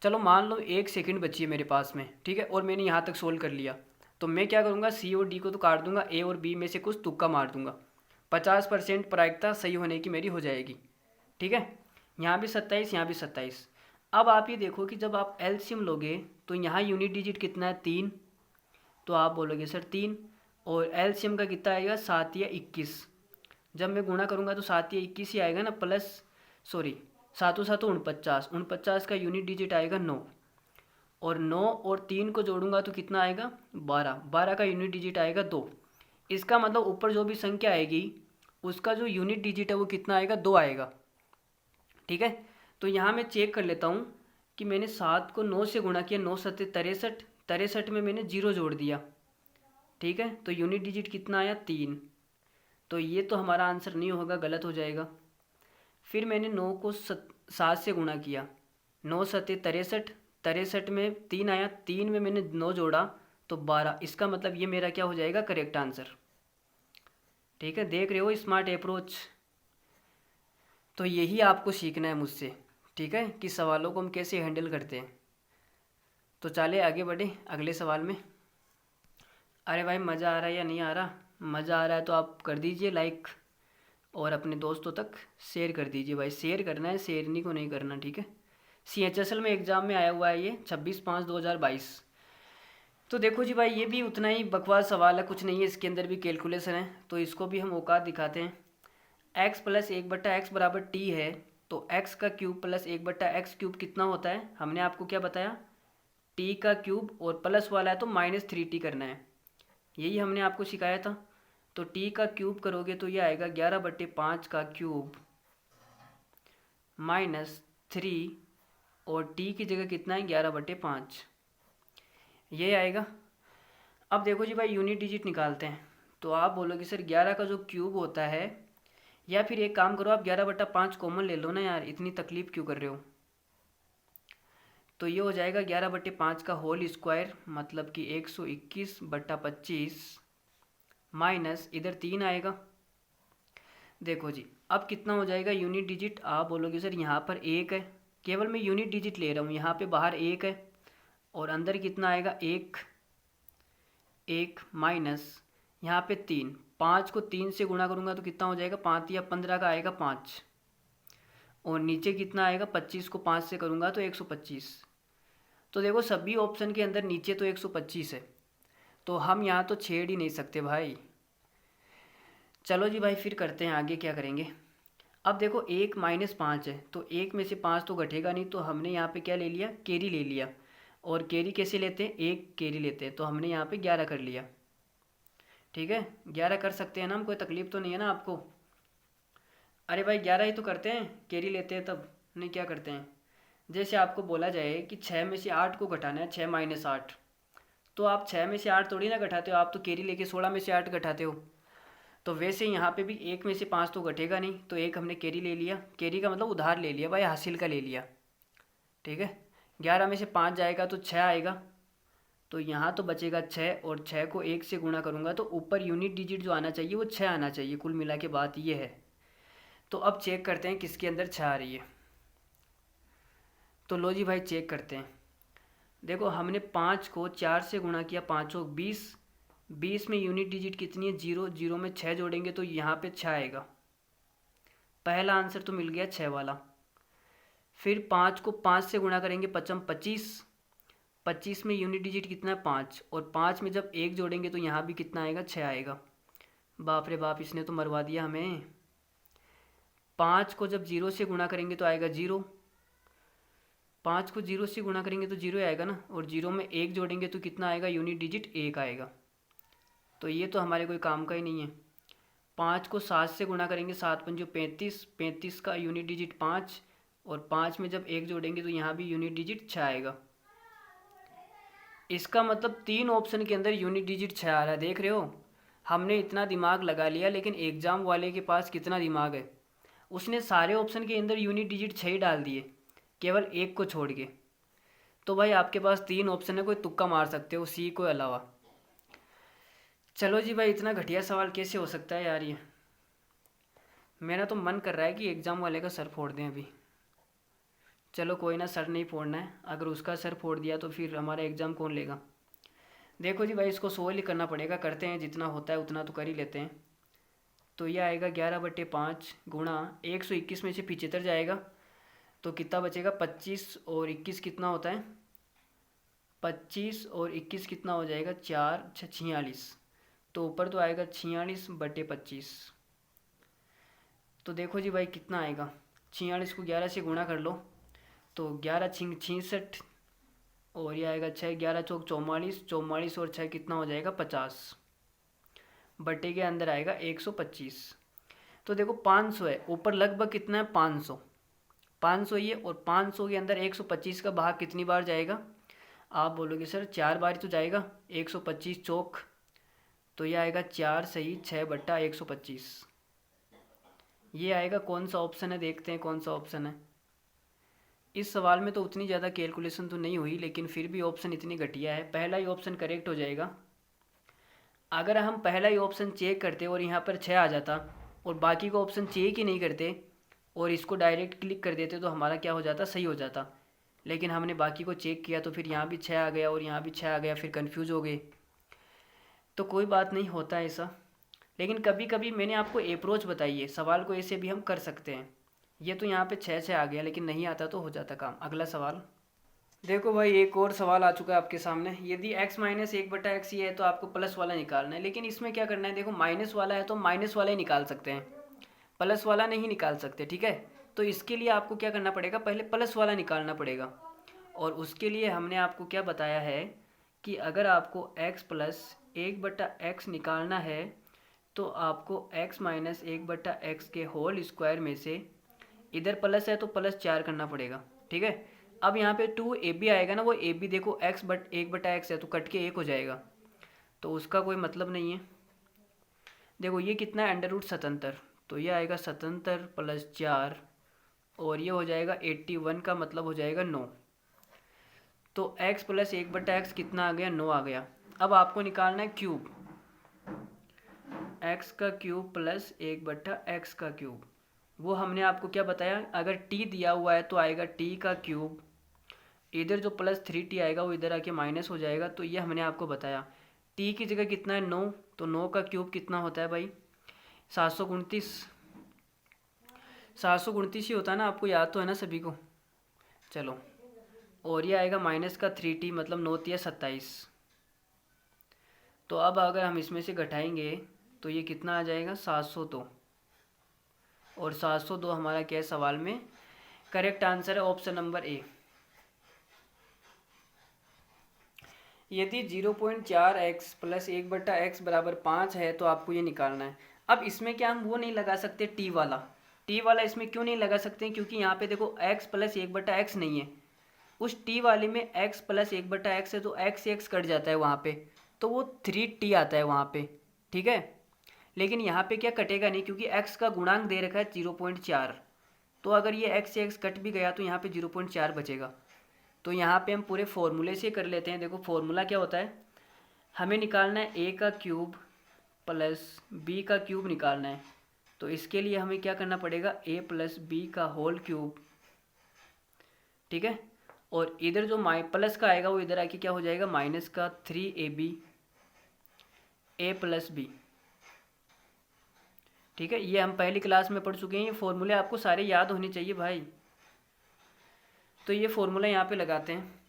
चलो मान लो 1 सेकंड बची है मेरे पास में, ठीक है, और मैंने यहाँ तक सोल्व कर लिया। तो मैं क्या करूँगा, सी और डी को तो काट दूंगा, ए और बी में से कुछ तुक्का मार दूंगा। 50% प्रायिकता सही होने की मेरी हो जाएगी, ठीक है। यहाँ भी 27, यहाँ भी 27। अब आप ये देखो कि जब आप एलसीएम लोगे तो यहाँ यूनिट डिजिट कितना है 3, तो आप बोलोगे सर 3, और एलसीएम का कितना आएगा 7 या 21। जब मैं गुणा करूँगा तो 7 या 21 ही आएगा ना, प्लस सॉरी 7 7 49, 49 का यूनिट डिजिट आएगा 9, और 9 और 3 को जोड़ूंगा तो कितना आएगा 12, 12 का यूनिट डिजिट आएगा 2। इसका मतलब ऊपर जो भी संख्या आएगी उसका जो यूनिट डिजिट है वो कितना आएगा 2 आएगा, ठीक है। तो यहाँ मैं चेक कर लेता हूँ कि मैंने 7 को 9 से गुणा किया, 9 7 63, 63 में मैंने 0 जोड़ दिया, ठीक है। तो यूनिट डिजिट कितना आया 3। तो ये तो हमारा आंसर नहीं होगा, गलत हो जाएगा। फिर मैंने 9 को 7 से गुणा किया, 9 7 63, 63 में 3 आया, 3 में मैंने 9 जोड़ा तो 12। इसका मतलब ये मेरा क्या हो जाएगा, करेक्ट आंसर, ठीक है। देख रहे हो स्मार्ट अप्रोच। तो यही आपको सीखना है मुझसे, ठीक है, कि सवालों को हम कैसे हैंडल करते हैं। तो चले आगे बढ़े अगले सवाल में। अरे भाई मज़ा आ रहा है या नहीं आ रहा, मज़ा आ रहा है तो आप कर दीजिए लाइक, और अपने दोस्तों तक शेयर कर दीजिए भाई। शेयर करना है, शेयरनी को नहीं करना, ठीक है। CHSL में एग्ज़ाम में आया हुआ है ये 26/5/2022। तो देखो जी भाई, ये भी उतना ही बकवास सवाल है, कुछ नहीं है, इसके अंदर भी कैलकुलेशन है। तो इसको भी हम औकात दिखाते हैं। x + 1/x बराबर t है, तो x का क्यूब प्लस 1/x क्यूब कितना होता है, हमने आपको क्या बताया, t का क्यूब, और प्लस वाला है तो -3t करना है, यही हमने आपको सिखाया था। तो t का क्यूब करोगे तो ये आएगा 11/5 का क्यूब -3, और t की जगह कितना है 11/5, ये आएगा। अब देखो जी भाई, यूनिट डिजिट निकालते हैं। तो आप बोलोगे सर 11 का जो क्यूब होता है, या फिर एक काम करो आप 11/5 कॉमन ले लो ना यार, इतनी तकलीफ़ क्यों कर रहे हो। तो ये हो जाएगा 11/5 का होल स्क्वायर, मतलब कि 121/25 माइनस इधर 3 आएगा। देखो जी अब कितना हो जाएगा यूनिट डिजिट, आप बोलोगे सर यहाँ पर 1 है, केवल मैं यूनिट डिजिट ले रहा हूँ, यहाँ पे बाहर 1 है और अंदर कितना आएगा 1, 1 माइनस यहाँ पे 3, 5 को 3 से गुणा करूँगा तो कितना हो जाएगा 5 या 15 का आएगा 5, और नीचे कितना आएगा 25 को 5 से करूँगा तो 125। तो देखो सभी ऑप्शन के अंदर नीचे तो 125 है, तो हम यहाँ तो छेड़ ही नहीं सकते भाई। चलो जी भाई फिर करते हैं आगे, क्या करेंगे। अब देखो 1 - 5 है, तो 1 में से 5 तो घटेगा नहीं, तो हमने यहाँ पे क्या ले लिया, कैरी ले लिया। और कैरी कैसे लेते हैं, 1 कैरी लेते हैं, तो हमने यहाँ पे 11 कर लिया, ठीक है। 11 कर सकते हैं ना हम, कोई तकलीफ़ तो नहीं है ना आपको। अरे भाई 11 ही तो करते हैं, कैरी लेते हैं तब, नहीं क्या करते हैं। जैसे आपको बोला जाए कि 6 में से 8 को घटाना है, 6 - 8, तो आप 6 में से 8 थोड़ी ना घटाते हो, आप तो कैरी लेके 16 में से 8 घटाते हो। तो वैसे यहाँ पे भी 1 में से 5 तो घटेगा नहीं, तो एक हमने कैरी ले लिया, कैरी का मतलब उधार ले लिया भाई, हासिल का ले लिया, ठीक है। 11 में से 5 जाएगा तो 6 आएगा, तो यहाँ तो बचेगा 6, और 6 को 1 से गुणा करूँगा तो ऊपर यूनिट डिजिट जो आना चाहिए वो 6 आना चाहिए, कुल मिला के बात ये है। तो अब चेक करते हैं किसके अंदर 6 आ रही है। तो लो जी भाई चेक करते हैं। देखो हमने 5 को 4 से गुणा किया, 5 और 20, 20 में यूनिट डिजिट कितनी है 0, 0 में 6 जोड़ेंगे तो यहाँ पे 6 आएगा। पहला आंसर तो मिल गया 6 वाला। फिर 5 को 5 से गुणा करेंगे, 5 25, 25 में यूनिट डिजिट कितना है 5, और 5 में जब 1 जोड़ेंगे तो यहाँ भी कितना आएगा 6 आएगा। बाप रे बाप, इसने तो मरवा दिया हमें। 5 को जब 0 से गुणा करेंगे तो आएगा 0, 5 को 0 से गुणा करेंगे तो 0 आएगा ना, और 0 में 1 जोड़ेंगे तो कितना आएगा, यूनिट डिजिट 1 आएगा। तो ये तो हमारे कोई काम का ही नहीं है। 5 को 7 से गुणा करेंगे, 7 पंजो 35, 35 का यूनिट डिजिट 5, और 5 में जब 1 जोड़ेंगे तो यहाँ भी यूनिट डिजिट 6 आएगा। इसका मतलब 3 ऑप्शन के अंदर यूनिट डिजिट 6 आ रहा है। देख रहे हो, हमने इतना दिमाग लगा लिया, लेकिन एग्ज़ाम वाले के पास कितना दिमाग है, उसने सारे ऑप्शन के अंदर यूनिट डिजिट 6 ही डाल दिए, केवल एक को छोड़ के। तो भाई आपके पास 3 ऑप्शन है, कोई तुक्का मार सकते हो सी को अलावा। चलो जी भाई, इतना घटिया सवाल कैसे हो सकता है यार ये। मेरा तो मन कर रहा है कि एग्ज़ाम वाले का सर फोड़ दें अभी। चलो कोई ना, सर नहीं फोड़ना है, अगर उसका सर फोड़ दिया तो फिर हमारा एग्ज़ाम कौन लेगा। देखो जी भाई, इसको सोल्व ही करना पड़ेगा, करते हैं, जितना होता है उतना तो कर ही लेते हैं। तो ये आएगा 11/5 गुणा 121 में से 75 जाएगा तो कितना बचेगा, 25 और 21 कितना होता है, 25 और 21 कितना हो जाएगा, 4 46। तो ऊपर तो आएगा 46/25। तो देखो जी भाई कितना आएगा, 46 को 11 से गुणा कर लो तो 11 छिंग 66, और ये आएगा 6, 11 चौक 44, 44 और 6 कितना हो जाएगा, 50, बटे के अंदर आएगा 125। तो देखो 500 है, ऊपर लगभग कितना है, 500, 500 ये, और 500 के अंदर 125 का भाग कितनी बार जाएगा। आप बोलोगे सर 4 बार ही तो जाएगा, 125 चौक, तो ये आएगा 4 सही 6/125। ये आएगा कौन सा ऑप्शन है, देखते हैं कौन सा ऑप्शन है। इस सवाल में तो उतनी ज़्यादा कैलकुलेशन तो नहीं हुई, लेकिन फिर भी ऑप्शन इतनी घटिया है, पहला ही ऑप्शन करेक्ट हो जाएगा। अगर हम पहला ही ऑप्शन चेक करते और यहाँ पर 6 आ जाता, और बाकी का ऑप्शन चेक ही नहीं करते और इसको डायरेक्ट क्लिक कर देते, तो हमारा क्या हो जाता, सही हो जाता। लेकिन हमने बाकी को चेक किया तो फिर यहाँ भी 6 आ गया और यहाँ भी 6 आ गया, फिर कंफ्यूज हो गए। तो कोई बात नहीं, होता है ऐसा। लेकिन कभी कभी मैंने आपको अप्रोच बताई है, सवाल को ऐसे भी हम कर सकते हैं। ये तो यहाँ पे 6 आ गया, लेकिन नहीं आता तो हो जाता काम। अगला सवाल देखो भाई, एक और सवाल आ चुका है आपके सामने। यदि x माइनस 1/x ही है तो आपको प्लस वाला निकालना है, लेकिन इसमें क्या करना है, देखो माइनस वाला है तो माइनस वाला ही निकाल सकते हैं, प्लस वाला नहीं निकाल सकते, ठीक है। तो इसके लिए आपको क्या करना पड़ेगा, पहले प्लस वाला निकालना पड़ेगा। और उसके लिए हमने आपको क्या बताया है कि अगर आपको x प्लस 1/x निकालना है तो आपको x माइनस 1/x के होल स्क्वायर में से, इधर प्लस है तो +4 करना पड़ेगा, ठीक है। अब यहाँ पे 2ab आएगा ना, वो ab देखो x 1/x है तो कट के 1 हो जाएगा, तो उसका कोई मतलब नहीं है। देखो ये कितना है, √77, तो ये आएगा 77 + 4, और ये हो जाएगा 81 का मतलब हो जाएगा 9। तो x प्लस 1/x कितना आ गया, 9 आ गया। अब आपको निकालना है क्यूब, x का क्यूब प्लस 1/x का क्यूब। वो हमने आपको क्या बताया, अगर t दिया हुआ है तो आएगा t का क्यूब, इधर जो +3t आएगा वो इधर आके माइनस हो जाएगा। तो ये हमने आपको बताया, t की जगह कितना है 9, तो 9 का क्यूब कितना होता है भाई, 729, 729 ही होता है ना, आपको याद तो है ना सभी को। चलो, और ये आएगा माइनस का 3t, मतलब 9 × 27। तो अब अगर हम इसमें से घटाएंगे तो ये कितना आ जाएगा, 702, और 702 हमारा क्या है सवाल में, करेक्ट आंसर है ऑप्शन नंबर ए। यदि 0.4x प्लस 1/x बराबर 5 है तो आपको ये निकालना है। अब इसमें क्या हम वो नहीं लगा सकते, टी वाला इसमें क्यों नहीं लगा सकते, क्योंकि यहाँ पे देखो x प्लस 1/x नहीं है, उस t वाले में x प्लस 1/x है, तो x से x कट जाता है वहाँ पे, तो वो 3t आता है वहाँ पे, ठीक है। लेकिन यहाँ पे क्या कटेगा नहीं, क्योंकि x का गुणांक दे रखा है 0.4, तो अगर ये x से x कट भी गया तो यहाँ पे 0.4 बचेगा। तो यहाँ पे हम पूरे फॉर्मूले से कर लेते हैं। देखो फॉर्मूला क्या होता है, हमें निकालना है a का क्यूब प्लस b का क्यूब निकालना है। तो इसके लिए हमें क्या करना पड़ेगा, a प्लस b का होल क्यूब, ठीक है। और इधर जो प्लस का आएगा वो इधर आके क्या हो जाएगा, माइनस का 3ab a प्लस b, ठीक है। ये हम पहली क्लास में पढ़ चुके हैं, ये फॉर्मूले आपको सारे याद होने चाहिए भाई। तो ये फॉर्मूला यहाँ पे लगाते हैं,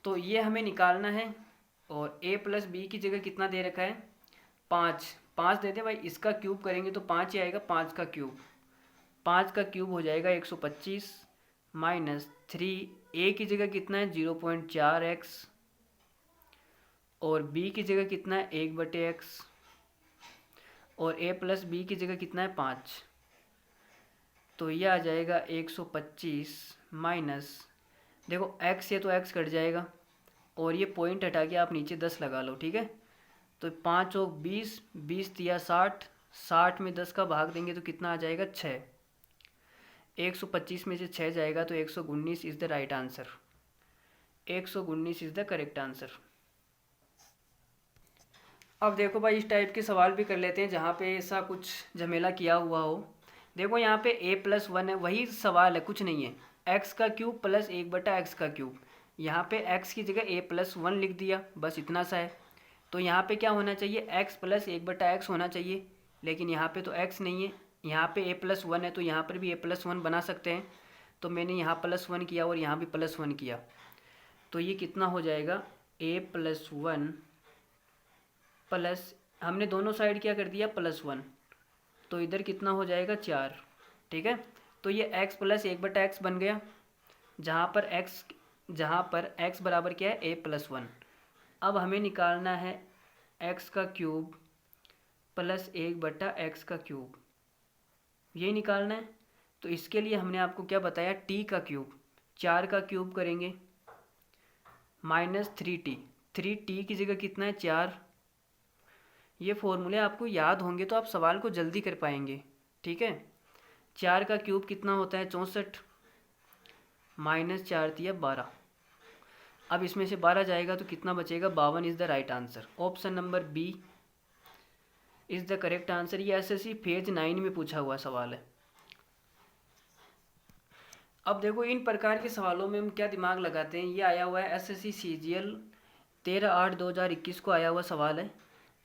तो ये हमें निकालना है। और a प्लस बी की जगह कितना दे रखा है, 5 देते हैं भाई, इसका क्यूब करेंगे तो 5 ही आएगा, 5 का क्यूब हो जाएगा 125 माइनस 3, ए की जगह कितना है 0.4x, और बी की जगह कितना है 1/x, और a प्लस बी की जगह कितना है 5। तो ये आ जाएगा 125 माइनस, देखो x से तो x कट जाएगा, और ये पॉइंट हटा के आप नीचे 10 लगा लो, ठीक है। तो 5 और 20, 20 दिया 60, 60 में 10 का भाग देंगे तो कितना आ जाएगा 6। 125 में से 6 जाएगा तो 119 is the right answer. 119 is the correct answer. अब देखो भाई, इस टाइप के सवाल भी कर लेते हैं जहाँ पे ऐसा कुछ झमेला किया हुआ हो। देखो यहाँ पे a+1 है, वही सवाल है, कुछ नहीं है। x का क्यूब प्लस 1/x का क्यूब, यहाँ पे x की जगह a+1 लिख दिया, बस इतना सा है। तो यहाँ पे क्या होना चाहिए, x प्लस 1/x होना चाहिए, लेकिन यहाँ पे तो x नहीं है, यहाँ पे a+1 है, तो यहाँ पर भी a+1 बना सकते हैं। तो मैंने यहाँ +1 किया और यहाँ भी +1 किया, तो ये कितना हो जाएगा a+1 प्लस, हमने दोनों साइड क्या कर दिया +1, तो इधर कितना हो जाएगा 4, ठीक है। तो ये x प्लस 1/x बन गया, जहाँ पर x बराबर क्या है a+1। अब हमें निकालना है x का क्यूब प्लस 1/x का क्यूब, ये निकालना है। तो इसके लिए हमने आपको क्या बताया, t का क्यूब, 4 का क्यूब करेंगे माइनस 3t, 3t की जगह कितना है 4। ये फॉर्मूले आपको याद होंगे तो आप सवाल को जल्दी कर पाएंगे, ठीक है। 4 का क्यूब कितना होता है 64, माइनस 4 दिया 12। अब इसमें से 12 जाएगा तो कितना बचेगा 52 is the right answer. Option number B is the correct answer. ये एसएससी पेज 9 में पूछा हुआ सवाल है। अब देखो, इन प्रकार के सवालों में हम क्या दिमाग लगाते हैं, ये आया हुआ है एसएससी सीजीएल 13/8/2021 को आया हुआ सवाल है।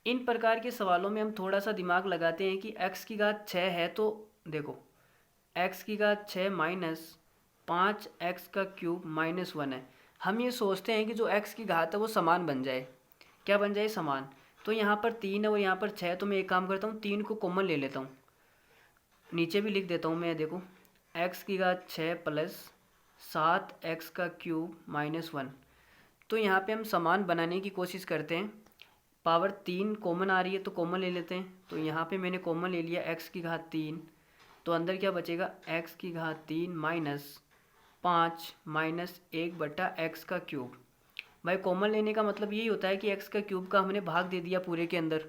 इन प्रकार के सवालों में हम थोड़ा सा दिमाग लगाते हैं कि x की घात 6 है, तो देखो x की घात 6 माइनस 5x का क्यूब माइनस 1 है। हम ये सोचते हैं कि जो x की घात है वो समान बन जाए, क्या बन जाए समान। तो यहाँ पर 3 है और यहाँ पर 6, तो मैं एक काम करता हूँ 3 को कॉमन ले लेता हूँ, नीचे भी लिख देता हूँ मैं। देखो x की घात 6 प्लस 7x का क्यूब माइनस 1, तो यहाँ पे हम समान बनाने की कोशिश करते हैं। पावर 3 कॉमन आ रही है तो कॉमन ले लेते हैं, तो यहाँ पे मैंने कॉमन ले लिया x की घात 3, तो अंदर क्या बचेगा x की घात 3 माइनस 5 माइनस 1/x का क्यूब। भाई कॉमन लेने का मतलब यही होता है कि x का क्यूब का हमने भाग दे दिया पूरे के अंदर,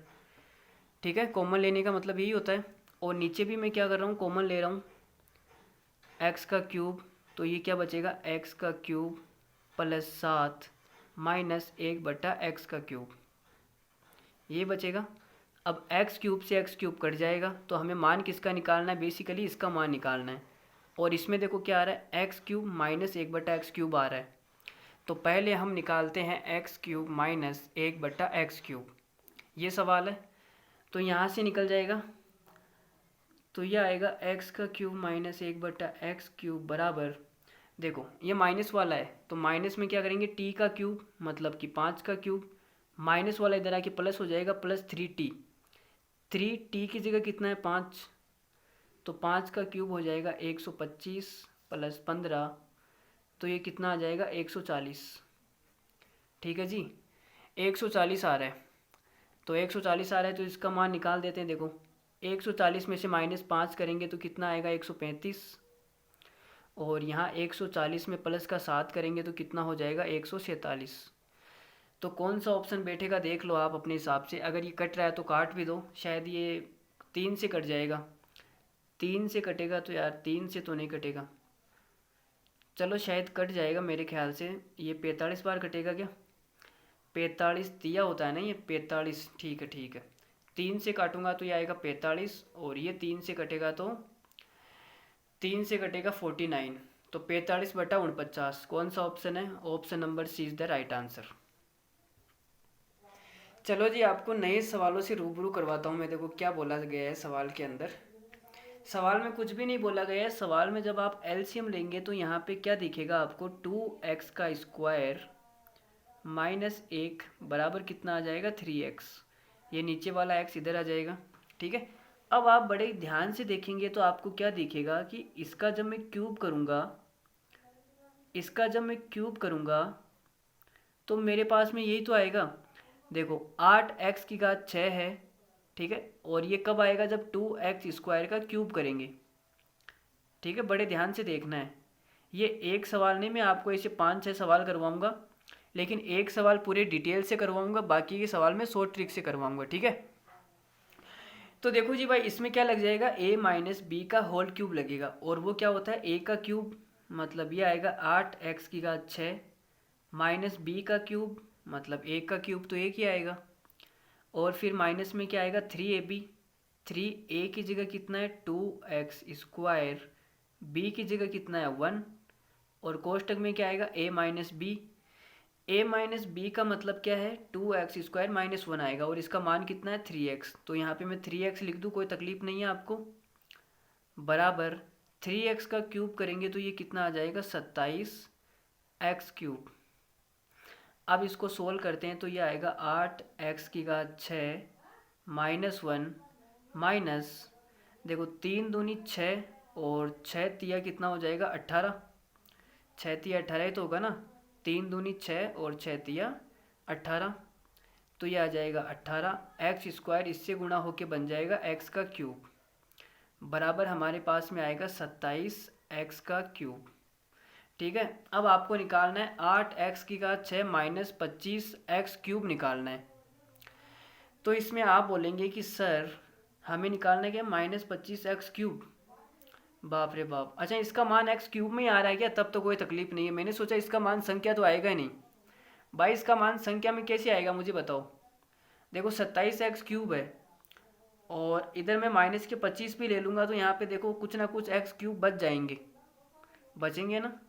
ठीक है। कॉमन लेने का मतलब यही होता है। और नीचे भी मैं क्या कर रहा हूँ, कॉमन ले रहा हूँ x का क्यूब, तो ये क्या बचेगा x का क्यूब प्लस 7 माइनस 1/x का क्यूब, ये बचेगा। अब x क्यूब से x क्यूब कट जाएगा, तो हमें मान किसका निकालना है, बेसिकली इसका मान निकालना है। और इसमें देखो क्या आ रहा है, x cube minus 1/x cube आ रहा है। तो पहले हम निकालते हैं x cube minus 1/x cube, ये सवाल है। तो यहाँ से निकल जाएगा, तो ये आएगा x का क्यूब माइनस 1/x क्यूब बराबर, देखो ये माइनस वाला है तो माइनस में क्या करेंगे t का क्यूब, मतलब कि 5 का क्यूब, माइनस वाला इधर आके प्लस हो जाएगा प्लस 3t, 3t की जगह कितना है 5, तो 5 का क्यूब हो जाएगा 125 प्लस 15, तो ये कितना आ जाएगा 140, ठीक है जी। 140 आ रहा है, तो 140 आ रहा है तो इसका मान निकाल देते हैं। देखो 140 में से माइनस 5 करेंगे तो कितना आएगा 135, और यहाँ 140 में प्लस का 7 करेंगे तो कितना हो जाएगा 147। तो कौन सा ऑप्शन बैठेगा देख लो आप अपने हिसाब से। अगर ये कट रहा है तो काट भी दो, शायद ये 3 से कट जाएगा। 3 से कटेगा तो यार 3 से तो नहीं कटेगा, चलो शायद कट जाएगा मेरे ख्याल से। ये 45 बार कटेगा क्या, 45 दिया होता है ना ये 45, ठीक है ठीक है। 3 से काटूंगा तो ये आएगा 45, और ये 3 से कटेगा तो 3 से कटेगा 49, तो 45/49 कौन सा ऑप्शन है, option number C is the right answer. चलो जी, आपको नए सवालों से रूबरू करवाता हूँ मैं। देखो क्या बोला गया है सवाल के अंदर, सवाल में कुछ भी नहीं बोला गया है। सवाल में जब आप एलसीएम लेंगे तो यहाँ पे क्या दिखेगा आपको, 2x का स्क्वायर माइनस 1 बराबर कितना आ जाएगा 3x, ये नीचे वाला x इधर आ जाएगा, ठीक है। अब आप बड़े ध्यान से देखेंगे तो आपको क्या दिखेगा कि इसका जब मैं क्यूब करूँगा इसका जब मैं क्यूब करूँगा तो मेरे पास में यही तो आएगा। देखो 8x की घात 6 है, ठीक है, और ये कब आएगा जब 2x² का क्यूब करेंगे। ठीक है, बड़े ध्यान से देखना है। ये एक सवाल नहीं, मैं आपको ऐसे 5-6 सवाल करवाऊँगा, लेकिन एक सवाल पूरे डिटेल से करवाऊँगा, बाकी के सवाल मैं शॉर्ट ट्रिक से करवाऊँगा। ठीक है, तो देखो जी भाई, इसमें क्या लग जाएगा, a माइनस बी का होल क्यूब लगेगा, और वो क्या होता है a का क्यूब, मतलब ये आएगा 8x की घात 6 माइनस बी का क्यूब, मतलब a का क्यूब तो एक ही आएगा, और फिर माइनस में क्या आएगा 3ab, 3a की जगह कितना है 2x², b की जगह कितना है 1, और कोष्टक में क्या आएगा a minus B, a minus B का मतलब क्या है 2x² माइनस 1 आएगा, और इसका मान कितना है 3x, तो यहाँ पे मैं 3x लिख दूँ, कोई तकलीफ नहीं है आपको, बराबर 3x का क्यूब करेंगे तो ये कितना आ जाएगा 27x³। अब इसको सोल्व करते हैं तो ये आएगा 8x की घात 6 माइनस 1 माइनस, देखो 3 दूनी 6 और 6 तिया कितना हो जाएगा 18, 6 तिया 18 ही तो होगा ना, 3 दूनी 6 और 6 तिया 18, तो ये आ जाएगा 18x², इससे गुणा होके बन जाएगा x का क्यूब, बराबर हमारे पास में आएगा 27x³। ठीक है, अब आपको निकालना है 8x की घात 6 माइनस 25x³ निकालना है। तो इसमें आप बोलेंगे कि सर हमें निकालना है क्या -25x³, बाप रे बाप, अच्छा इसका मान x³ में ही आ रहा है क्या, तब तो कोई तकलीफ नहीं है, मैंने सोचा इसका मान संख्या तो आएगा नहीं। भाई इसका मान संख्या में कैसे आएगा मुझे बताओ। देखो 27x³ है, और इधर मैं माइनस के 25 भी ले लूँगा तो यहाँ पे देखो कुछ ना कुछ x³ बचेंगे ना,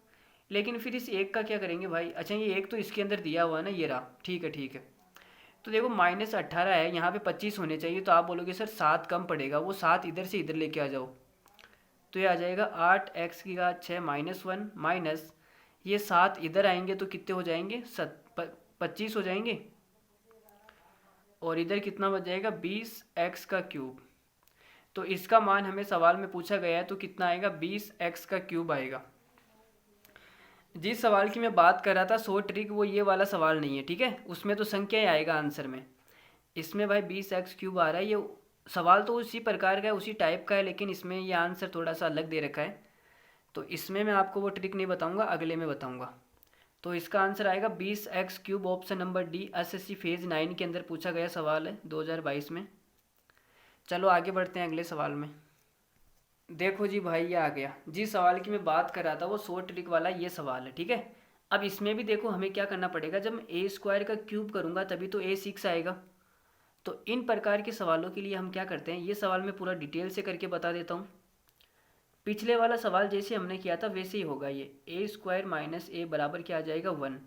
लेकिन फिर इस एक का क्या करेंगे भाई। अच्छा ये एक तो इसके अंदर दिया हुआ है ना, ये रहा, ठीक है ठीक है। तो देखो -18 है, यहाँ पे 25 होने चाहिए, तो आप बोलोगे सर 7 कम पड़ेगा, वो 7 इधर से इधर लेके आ जाओ, तो ये आ जाएगा 8x की घात 6 माइनस 1 माइनस, ये 7 इधर आएंगे तो कितने हो जाएंगे 25 हो जाएंगे, और इधर कितना बच जाएगा 20x³। तो इसका मान हमें सवाल में पूछा गया है, तो कितना आएगा 20x³ आएगा। जिस सवाल की मैं बात कर रहा था शॉर्ट ट्रिक, वो ये वाला सवाल नहीं है, ठीक है, उसमें तो संख्या ही आएगा आंसर में, इसमें भाई 20x³ आ रहा है। ये सवाल तो उसी प्रकार का है, उसी टाइप का है, लेकिन इसमें ये आंसर थोड़ा सा अलग दे रखा है, तो इसमें मैं आपको वो ट्रिक नहीं बताऊंगा, अगले में बताऊंगा। तो इसका आंसर आएगा 20x³, option number D, SSC phase 9 के अंदर पूछा गया सवाल है 2022 में। चलो आगे बढ़ते हैं अगले सवाल में। देखो जी भाई, ये आ गया, जिस सवाल की मैं बात कर रहा था वो शॉर्ट ट्रिक वाला ये सवाल है, ठीक है। अब इसमें भी देखो हमें क्या करना पड़ेगा, जब मैं a² का क्यूब करूँगा तभी तो a6 आएगा। तो इन प्रकार के सवालों के लिए हम क्या करते हैं, ये सवाल मैं पूरा डिटेल से करके बता देता हूँ। पिछले वाला सवाल जैसे हमने किया था वैसे ही होगा, ये a² माइनस a बराबर क्या आ जाएगा 1,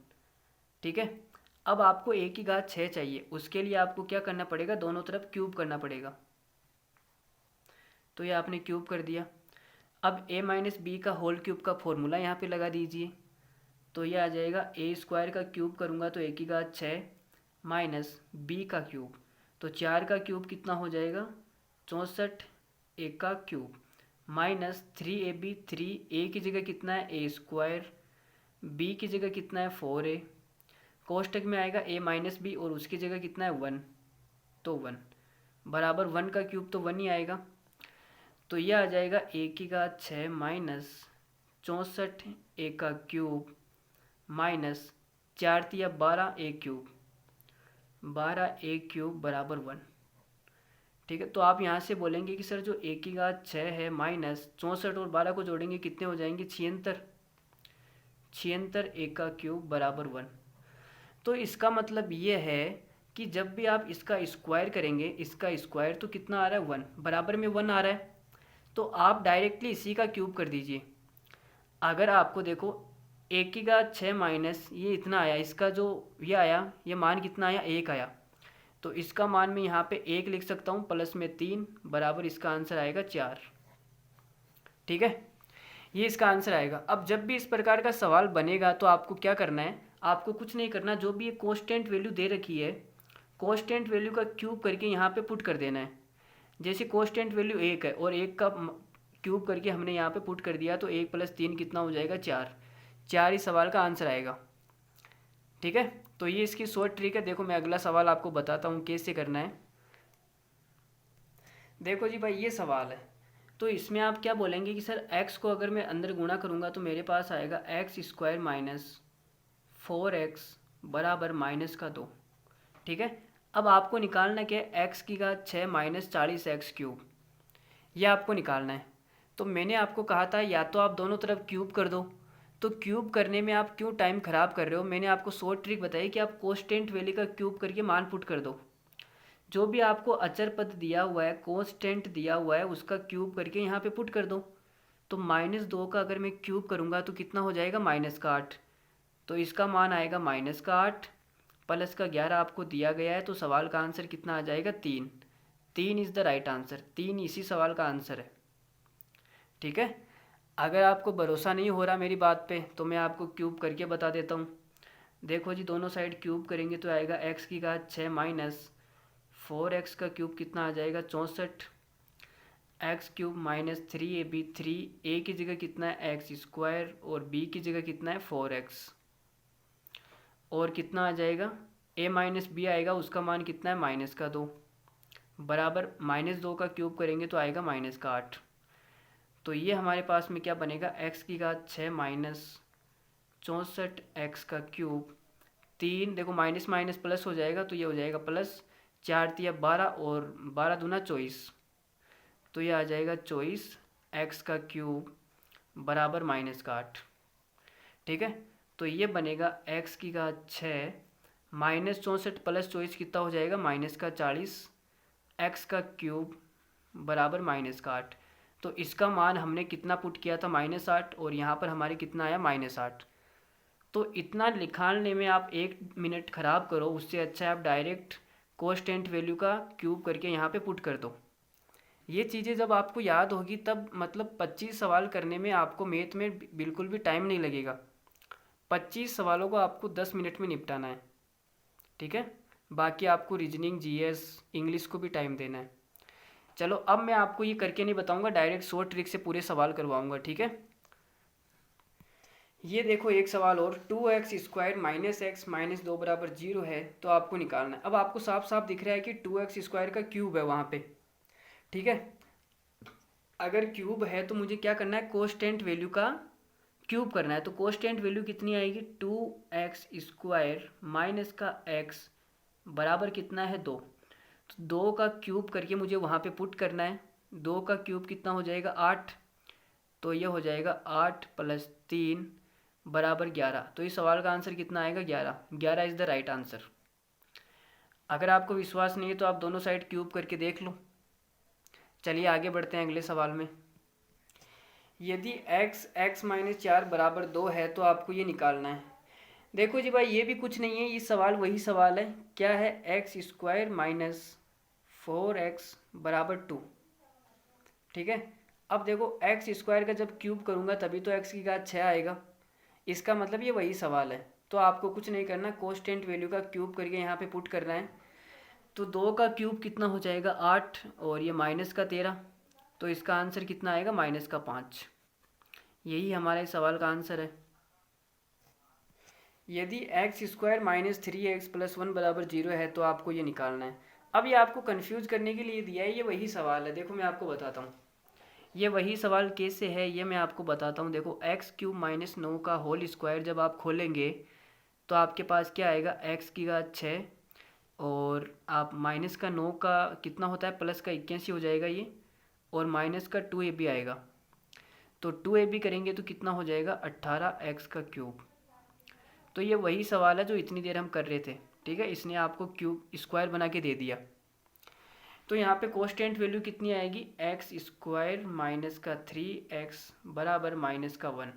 ठीक है। अब आपको a की घात 6 चाहिए, उसके लिए आपको क्या करना पड़ेगा, दोनों तरफ क्यूब करना पड़ेगा, तो ये आपने क्यूब कर दिया। अब a माइनस बी का होल क्यूब का फॉर्मूला यहाँ पे लगा दीजिए, तो ये आ जाएगा a² का क्यूब करूँगा तो a की घात 6 माइनस b का क्यूब, तो 4 का क्यूब कितना हो जाएगा 64, a का क्यूब माइनस 3ab, 3a की जगह कितना है a², b की जगह कितना है 4a, कोष्टक में आएगा a माइनस बी और उसकी जगह कितना है 1, तो 1 बराबर 1 का क्यूब तो 1 ही आएगा, तो यह आ जाएगा a की घात 6 माइनस 64 a का क्यूब माइनस 4 तिया 12 a³ 12 a³ बराबर 1, ठीक है। तो आप यहाँ से बोलेंगे कि सर जो a की घात 6 है माइनस 64 और 12 को जोड़ेंगे कितने हो जाएंगे 76, 76 a का क्यूब बराबर 1। तो इसका मतलब ये है कि जब भी आप इसका स्क्वायर करेंगे, इसका स्क्वायर तो कितना आ रहा है 1, बराबर में 1 आ रहा है, तो आप डायरेक्टली इसी का क्यूब कर दीजिए। अगर आपको देखो a की घात 6 माइनस ये इतना आया, इसका जो ये आया, ये मान कितना आया 1 आया, तो इसका मान मैं यहाँ पे 1 लिख सकता हूँ, प्लस में 3 बराबर इसका आंसर आएगा 4, ठीक है, ये इसका आंसर आएगा। अब जब भी इस प्रकार का सवाल बनेगा तो आपको क्या करना है, आपको कुछ नहीं करना, जो भी ये कांस्टेंट वैल्यू दे रखी है, कांस्टेंट वैल्यू का क्यूब करके यहाँ पे पुट कर देना है। जैसे कांस्टेंट वैल्यू 1 है और 1 का क्यूब करके हमने यहाँ पे पुट कर दिया, तो 1 + 3 कितना हो जाएगा 4, 4 इस सवाल का आंसर आएगा। ठीक है, तो ये इसकी शॉर्ट ट्रिक है। देखो मैं अगला सवाल आपको बताता हूँ कैसे करना है। देखो जी भाई, ये सवाल है, तो इसमें आप क्या बोलेंगे कि सर x को अगर मैं अंदर गुणा करूँगा तो मेरे पास आएगा एक्स स्क्वायर माइनस 4x बराबर माइनस का 2। ठीक है, अब आपको निकालना क्या है, x की घात 6 माइनस 40x³ ये आपको निकालना है। तो मैंने आपको कहा था या तो आप दोनों तरफ क्यूब कर दो, तो क्यूब करने में आप क्यों टाइम ख़राब कर रहे हो। मैंने आपको शॉर्ट ट्रिक बताई कि आप कोस्टेंट वैल्यू का क्यूब करके मान पुट कर दो। जो भी आपको अचर पद दिया हुआ है, कोस्टेंट दिया हुआ है, उसका क्यूब करके यहाँ पे पुट कर दो। तो -2 का अगर मैं क्यूब करूँगा तो कितना हो जाएगा, -8। तो इसका मान आएगा -8 प्लस का 11 आपको दिया गया है। तो सवाल का आंसर कितना आ जाएगा, 3। 3 इज़ द राइट आंसर। 3 इसी सवाल का आंसर है। ठीक है, अगर आपको भरोसा नहीं हो रहा मेरी बात पे तो मैं आपको क्यूब करके बता देता हूँ। देखो जी, दोनों साइड क्यूब करेंगे तो आएगा x की घात 6 माइनस 4x का क्यूब कितना आ जाएगा, 64। x³ माइनस 3ab, 3a की जगह कितना है एक्स स्क्वायर और b की जगह कितना है 4x, और कितना आ जाएगा a माइनस बी आएगा, उसका मान कितना है माइनस का 2 बराबर -2 का क्यूब करेंगे तो आएगा -8। तो ये हमारे पास में क्या बनेगा, x की घात 6 माइनस 64x का क्यूब 3, देखो माइनस माइनस प्लस हो जाएगा तो ये हो जाएगा प्लस, 4 तिया 12 और 12 दूना 24, तो ये आ जाएगा 24x का क्यूब बराबर -8। ठीक है, तो ये बनेगा x की घात 6 माइनस 64 प्लस 24 कितना हो जाएगा, माइनस का 40 x का क्यूब बराबर -8। तो इसका मान हमने कितना पुट किया था, -8, और यहाँ पर हमारे कितना आया, -8। तो इतना निकालने में आप 1 मिनट ख़राब करो, उससे अच्छा है आप डायरेक्ट कोस्टेंट वैल्यू का क्यूब करके यहाँ पे पुट कर दो। ये चीज़ें जब आपको याद होगी तब मतलब 25 सवाल करने में आपको मैथ में बिल्कुल भी टाइम नहीं लगेगा। 25 सवालों को आपको 10 मिनट में निपटाना है। ठीक है, बाकी आपको रीजनिंग, जीएस, इंग्लिश को भी टाइम देना है। चलो अब मैं आपको ये करके नहीं बताऊंगा, डायरेक्ट शॉर्ट ट्रिक से पूरे सवाल करवाऊंगा। ठीक है, ये देखो एक सवाल और, 2x square minus x minus 2 बराबर 0 है तो आपको निकालना है। अब आपको साफ साफ दिख रहा है कि 2x स्क्वायर का क्यूब है वहाँ पे। ठीक है, अगर क्यूब है तो मुझे क्या करना है, कोस्टेंट वैल्यू का क्यूब करना है। तो कोस्टेंट वैल्यू कितनी आएगी, 2x स्क्वायर माइनस का x बराबर कितना है 2। तो 2 का क्यूब करके मुझे वहाँ पे पुट करना है। 2 का क्यूब कितना हो जाएगा, 8। तो ये हो जाएगा 8 प्लस 3 बराबर 11। तो इस सवाल का आंसर कितना आएगा, 11। 11 इज़ द राइट आंसर। अगर आपको विश्वास नहीं है तो आप दोनों साइड क्यूब करके देख लो। चलिए आगे बढ़ते हैं अगले सवाल में। यदि x माइनस 4 बराबर 2 है तो आपको ये निकालना है। देखो जी भाई, ये भी कुछ नहीं है, ये सवाल वही सवाल है। क्या है, एक्स स्क्वायर माइनस 4x बराबर 2। ठीक है, अब देखो एक्स स्क्वायर का जब क्यूब करूँगा तभी तो x की घात 6 आएगा। इसका मतलब ये वही सवाल है। तो आपको कुछ नहीं करना, कोस्टेंट वैल्यू का क्यूब करके यहाँ पे पुट करना है। तो 2 का क्यूब कितना हो जाएगा, 8, और ये माइनस का 13। तो इसका आंसर कितना आएगा, माइनस का 5। यही हमारा इस सवाल का आंसर है। यदि x square minus 3x plus 1 बराबर 0 है तो आपको ये निकालना है। अब ये आपको कंफ्यूज करने के लिए दिया है, ये वही सवाल है। देखो मैं आपको बताता हूँ ये वही सवाल कैसे है, ये मैं आपको बताता हूँ। देखो x³ माइनस 9 का होल स्क्वायर जब आप खोलेंगे तो आपके पास क्या आएगा, x की घात 6, और आप माइनस का 9 का कितना होता है, प्लस का 81 हो जाएगा ये, और माइनस का 2ab आएगा। तो 2ab करेंगे तो कितना हो जाएगा, 18x का क्यूब। तो ये वही सवाल है जो इतनी देर हम कर रहे थे। ठीक है, इसने आपको क्यूब स्क्वायर बना के दे दिया। तो यहाँ पे कोस्टेंट वैल्यू कितनी आएगी, एक्स स्क्वायर माइनस का 3x बराबर माइनस का 1।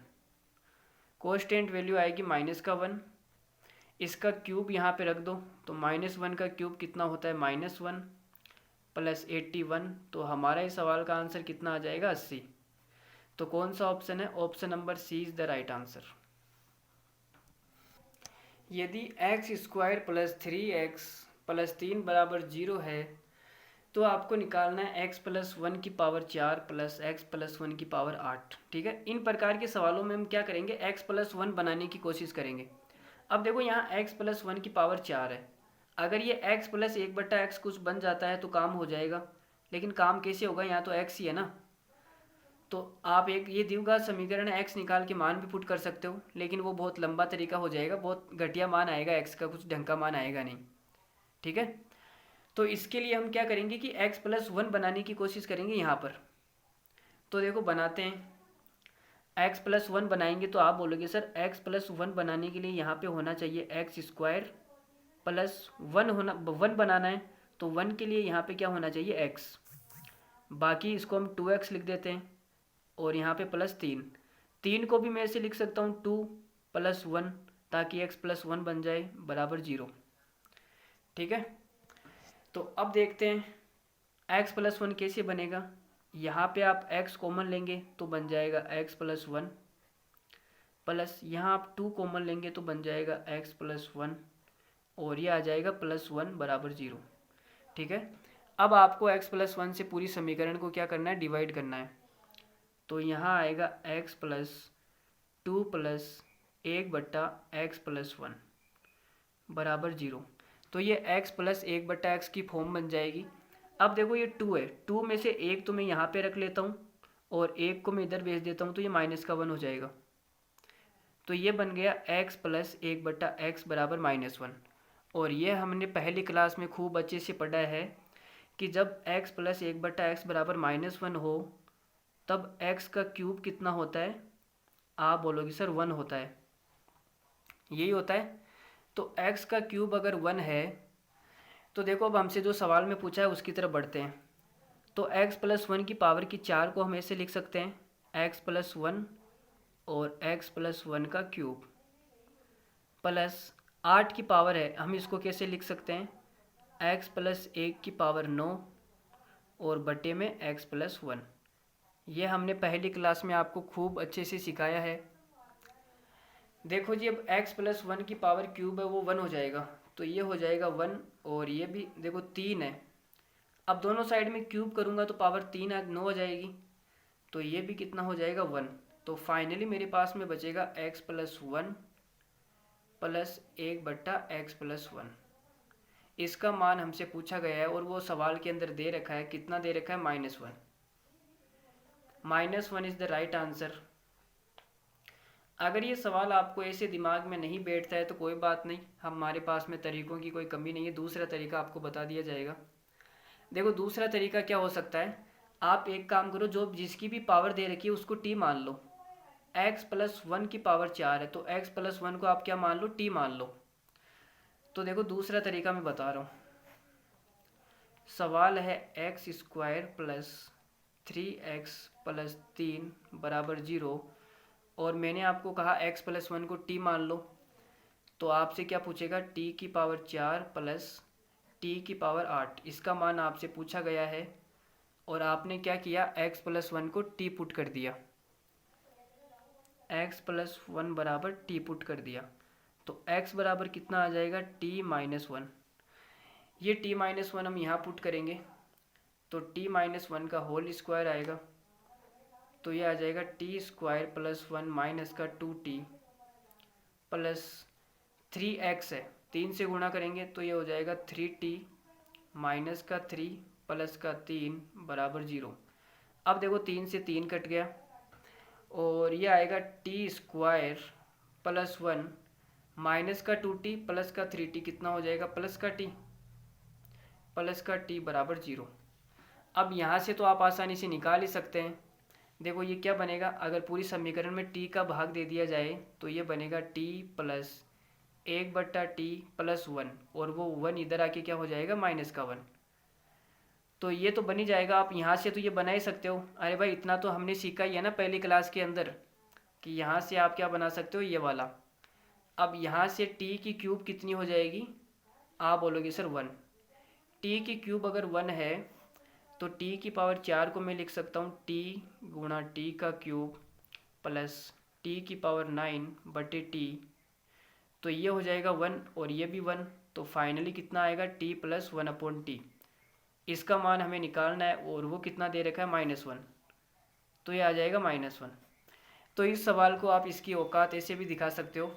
कोस्टेंट वैल्यू आएगी माइनस का 1। इसका क्यूब यहाँ पे रख दो तो -1 का क्यूब कितना होता है, -1 प्लस 81। तो हमारा इस सवाल का आंसर कितना आ जाएगा, 80। तो कौन सा ऑप्शन है, option number C is the right answer. यदि x square plus 3x plus 3 बराबर 0 है तो आपको निकालना है x प्लस 1 की पावर 4 प्लस x प्लस 1 की पावर 8। ठीक है, इन प्रकार के सवालों में हम क्या करेंगे, x प्लस 1 बनाने की कोशिश करेंगे। अब देखो यहाँ x प्लस 1 की पावर 4 है, अगर ये x प्लस 1/x कुछ बन जाता है तो काम हो जाएगा, लेकिन काम कैसे होगा, यहाँ तो x ही है ना। तो आप एक ये द्विघात समीकरण है, x निकाल के मान भी पुट कर सकते हो, लेकिन वो बहुत लंबा तरीका हो जाएगा, बहुत घटिया मान आएगा x का, कुछ ढंग का मान आएगा नहीं। ठीक है, तो इसके लिए हम क्या करेंगे कि x प्लस 1 बनाने की कोशिश करेंगे यहाँ पर। तो देखो बनाते हैं, x प्लस 1 बनाएंगे तो आप बोलोगे सर x प्लस 1 बनाने के लिए यहाँ पे होना चाहिए एक्स स्क्वायर प्लस 1 होना, 1 बनाना है तो 1 के लिए यहाँ पे क्या होना चाहिए x, बाकी इसको हम 2x लिख देते हैं और यहाँ पे प्लस 3 को भी मैं ऐसे लिख सकता हूँ 2 प्लस 1, ताकि x प्लस 1 बन जाए बराबर 0। ठीक है, तो अब देखते हैं x प्लस 1 कैसे बनेगा। यहाँ पे आप x कॉमन लेंगे तो बन जाएगा x प्लस 1, प्लस यहाँ आप 2 कॉमन लेंगे तो बन जाएगा x प्लस 1, और ये आ जाएगा प्लस 1 बराबर 0। ठीक है, अब आपको x प्लस 1 से पूरी समीकरण को क्या करना है, डिवाइड करना है। तो यहाँ आएगा x plus 2 plus 1/x plus 1 बराबर 0। तो ये x प्लस 1/x की फॉर्म बन जाएगी। अब देखो ये 2 है, 2 में से 1 तो मैं यहाँ पे रख लेता हूँ और 1 को मैं इधर भेज देता हूँ, तो ये माइनस का 1 हो जाएगा। तो ये बन गया x प्लस 1/x बराबर -1। और ये हमने पहली क्लास में खूब अच्छे से पढ़ा है कि जब x प्लस 1/x बराबर -1 हो तब x का क्यूब कितना होता है, आप बोलोगे सर 1 होता है, यही होता है। तो x का क्यूब अगर 1 है तो देखो अब हमसे जो सवाल में पूछा है उसकी तरफ बढ़ते हैं। तो x प्लस 1 की पावर की 4 को हम ऐसे लिख सकते हैं x प्लस 1 और x प्लस 1 का क्यूब, प्लस 8 की पावर है, हम इसको कैसे लिख सकते हैं x प्लस 1 की पावर 9 और बटे में x प्लस 1। ये हमने पहली क्लास में आपको खूब अच्छे से सिखाया है। देखो जी अब x प्लस 1 की पावर क्यूब है वो 1 हो जाएगा, तो ये हो जाएगा 1, और ये भी देखो 3 है। अब दोनों साइड में क्यूब करूँगा तो पावर 3 9 हो जाएगी, तो ये भी कितना हो जाएगा 1। तो फाइनली मेरे पास में बचेगा x plus 1 plus 1/x plus 1। इसका मान हमसे पूछा गया है और वो सवाल के अंदर दे रखा है, कितना दे रखा है, -1। -1 इज़ द राइट आंसर। अगर ये सवाल आपको ऐसे दिमाग में नहीं बैठता है तो कोई बात नहीं, हमारे पास में तरीक़ों की कोई कमी नहीं है, दूसरा तरीका आपको बता दिया जाएगा। देखो दूसरा तरीका क्या हो सकता है, आप एक काम करो, जो जिसकी भी पावर दे रखी है उसको t मान लो। x प्लस 1 की पावर 4 है तो x प्लस 1 को आप क्या मान लो, t मान लो। तो देखो दूसरा तरीका मैं बता रहा हूँ, सवाल है x square plus 3x plus 3 बराबर 0, और मैंने आपको कहा x प्लस 1 को t मान लो। तो आपसे क्या पूछेगा, t की पावर 4 प्लस t की पावर 8, इसका मान आपसे पूछा गया है, और आपने क्या किया, x प्लस 1 को t पुट कर दिया, x प्लस 1 बराबर t पुट कर दिया। तो x बराबर कितना आ जाएगा, t माइनस 1। ये t माइनस 1 हम यहाँ पुट करेंगे तो t माइनस 1 का होल स्क्वायर आएगा, तो ये आ जाएगा t स्क्वायर प्लस 1 माइनस का 2t प्लस 3x है, 3 से गुणा करेंगे तो ये हो जाएगा 3t माइनस का 3 प्लस का 3 बराबर 0। अब देखो 3 से 3 कट गया और ये आएगा t स्क्वायर प्लस 1 माइनस का 2t प्लस का 3t, कितना हो जाएगा, प्लस का t बराबर 0। अब यहाँ से तो आप आसानी से निकाल ही सकते हैं। देखो ये क्या बनेगा, अगर पूरी समीकरण में t का भाग दे दिया जाए तो ये बनेगा t प्लस 1/t प्लस 1, और वो 1 इधर आके क्या हो जाएगा, माइनस का 1। तो ये तो बन ही जाएगा, आप यहाँ से तो ये बना ही सकते हो। अरे भाई इतना तो हमने सीखा ही है ना पहली क्लास के अंदर, कि यहाँ से आप क्या बना सकते हो, ये वाला। अब यहाँ से t की क्यूब कितनी हो जाएगी, आप बोलोगे सर 1। t की क्यूब अगर 1 है तो t की पावर 4 को मैं लिख सकता हूँ t गुणा t का क्यूब प्लस t की पावर 9 बटे t, तो ये हो जाएगा 1 और ये भी 1। तो फाइनली कितना आएगा, t प्लस 1/t। इसका मान हमें निकालना है और वो कितना दे रखा है -1, तो ये आ जाएगा -1। तो इस सवाल को आप इसकी औकात ऐसे भी दिखा सकते हो,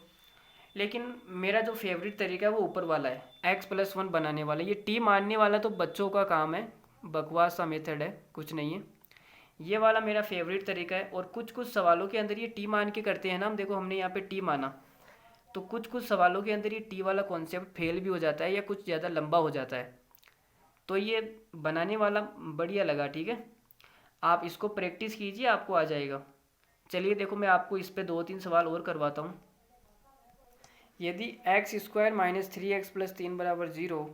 लेकिन मेरा जो फेवरेट तरीका है वो ऊपर वाला है, x+1 बनाने वाला। ये टी मानने वाला तो बच्चों का काम है, बकवास सा मेथड है, कुछ नहीं है। ये वाला मेरा फेवरेट तरीका है। और कुछ कुछ सवालों के अंदर ये टी मान के करते हैं ना हम, देखो हमने यहाँ पे टी माना, तो कुछ कुछ सवालों के अंदर ये टी वाला कॉन्सेप्ट फेल भी हो जाता है या कुछ ज़्यादा लंबा हो जाता है। तो ये बनाने वाला बढ़िया लगा, ठीक है। आप इसको प्रैक्टिस कीजिए, आपको आ जाएगा। चलिए देखो मैं आपको इस पे 2-3 सवाल और करवाता हूँ। यदि x² - 3x + 3 = 0,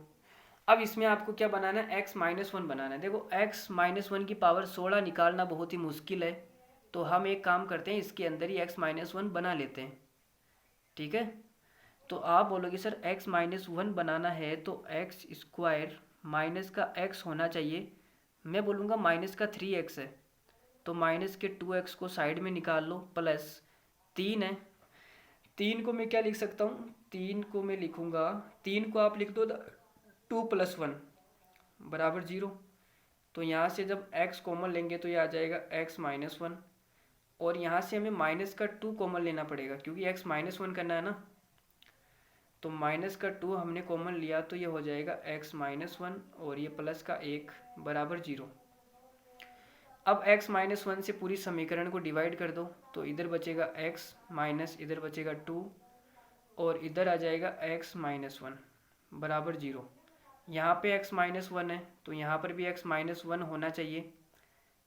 अब इसमें आपको क्या बनाना है, x-1 बनाना है। देखो x-1 की पावर 16 निकालना बहुत ही मुश्किल है, तो हम एक काम करते हैं, इसके अंदर ही x-1 बना लेते हैं, ठीक है। तो आप बोलोगे सर x-1 बनाना है तो x² माइनस का x होना चाहिए, मैं बोलूँगा माइनस का 3x है, तो माइनस के 2x को साइड में निकाल लो, प्लस 3 है। 3 को मैं क्या लिख सकता हूँ, 3 को मैं लिखूँगा, 3 को आप लिख दो 2 + 1 बराबर 0। तो यहाँ से जब x कॉमन लेंगे तो ये आ जाएगा x-1, और यहाँ से हमें माइनस का 2 कॉमन लेना पड़ेगा क्योंकि x-1 करना है ना। तो माइनस का 2 हमने कॉमन लिया तो ये हो जाएगा x-1 और ये प्लस का 1 बराबर 0। अब x-1 से पूरी समीकरण को डिवाइड कर दो, तो इधर बचेगा x माइनस इधर बचेगा 2 और इधर आ जाएगा x-1 बराबर 0। यहाँ पे x-1 है तो यहाँ पर भी x-1 होना चाहिए।